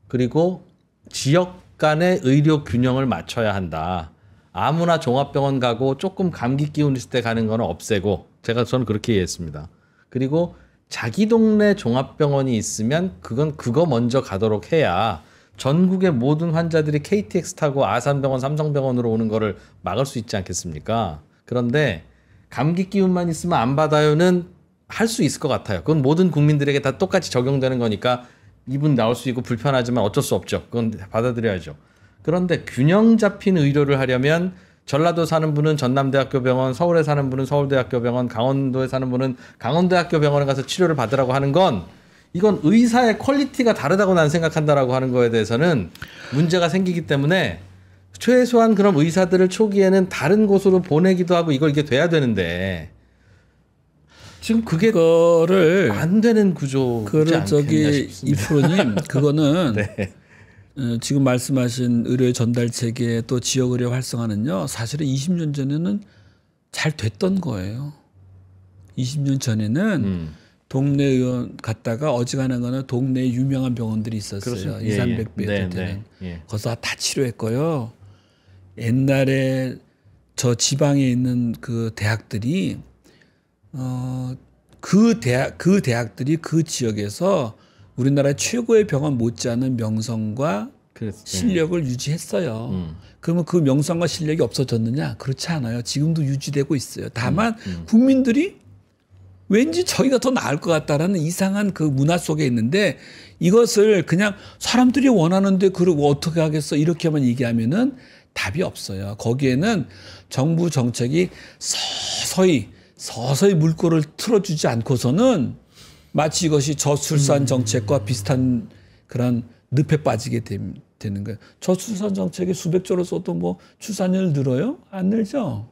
그리고 지역 간의 의료 균형을 맞춰야 한다. 아무나 종합병원 가고 조금 감기 기운 있을 때 가는 거는 없애고 저는 그렇게 이해했습니다. 그리고 자기 동네 종합병원이 있으면 그거 먼저 가도록 해야 전국의 모든 환자들이 KTX 타고 아산병원, 삼성병원으로 오는 거를 막을 수 있지 않겠습니까? 그런데 감기 기운만 있으면 안 받아요는 할 수 있을 것 같아요. 그건 모든 국민들에게 다 똑같이 적용되는 거니까 이분 나올 수 있고 불편하지만 어쩔 수 없죠. 그건 받아들여야죠. 그런데 균형 잡힌 의료를 하려면 전라도 사는 분은 전남대학교 병원, 서울에 사는 분은 서울대학교 병원, 강원도에 사는 분은 강원대학교 병원에 가서 치료를 받으라고 하는 건 이건 의사의 퀄리티가 다르다고 난 생각한다라고 하는 거에 대해서는 문제가 생기기 때문에 최소한 그럼 의사들을 초기에는 다른 곳으로 보내기도 하고 이게 돼야 되는데 지금 그게 그거를 안 되는 구조지 않겠나 저기 싶습니다. 이프로님 그거는 네. 지금 말씀하신 의료 전달 체계 또 지역 의료 활성화는요 사실은 20년 전에는 잘 됐던 거예요. 20년 전에는 동네 의원 갔다가 어지간한 거는 동네에 유명한 병원들이 있었어요. 그렇죠. 2, 300배 네, 때는 네. 거기서 다 치료했고요. 옛날에 저 지방에 있는 그 대학들이 그 대학들이 그 지역에서 우리나라 최고의 병원 못지않은 명성과 실력을 유지했어요. 그러면 그 명성과 실력이 없어졌느냐? 그렇지 않아요. 지금도 유지되고 있어요. 다만 국민들이 왠지 저희가 더 나을 것 같다라는 이상한 그 문화 속에 있는데 이것을 그냥 사람들이 원하는데 그러고 어떻게 하겠어 이렇게만 얘기하면은 답이 없어요. 거기에는 정부 정책이 서서히 물꼬를 틀어주지 않고서는 마치 이것이 저출산 정책과 비슷한 그런 늪에 빠지게 되는 거예요. 저출산 정책에 수백 조를 써도 뭐 출산율 늘어요? 안 늘죠?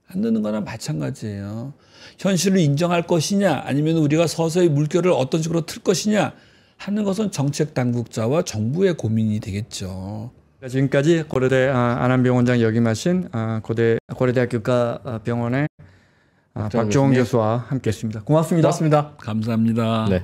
안 느는 거나 마찬가지예요. 현실을 인정할 것이냐 아니면 우리가 서서히 물결을 어떤 식으로 틀 것이냐 하는 것은 정책 당국자와 정부의 고민이 되겠죠. 지금까지 고려대 안암병원장 역임하신 고려대학교 의과병원의 박종원 교수와 함께했습니다. 고맙습니다. 고맙습니다. 감사합니다. 네.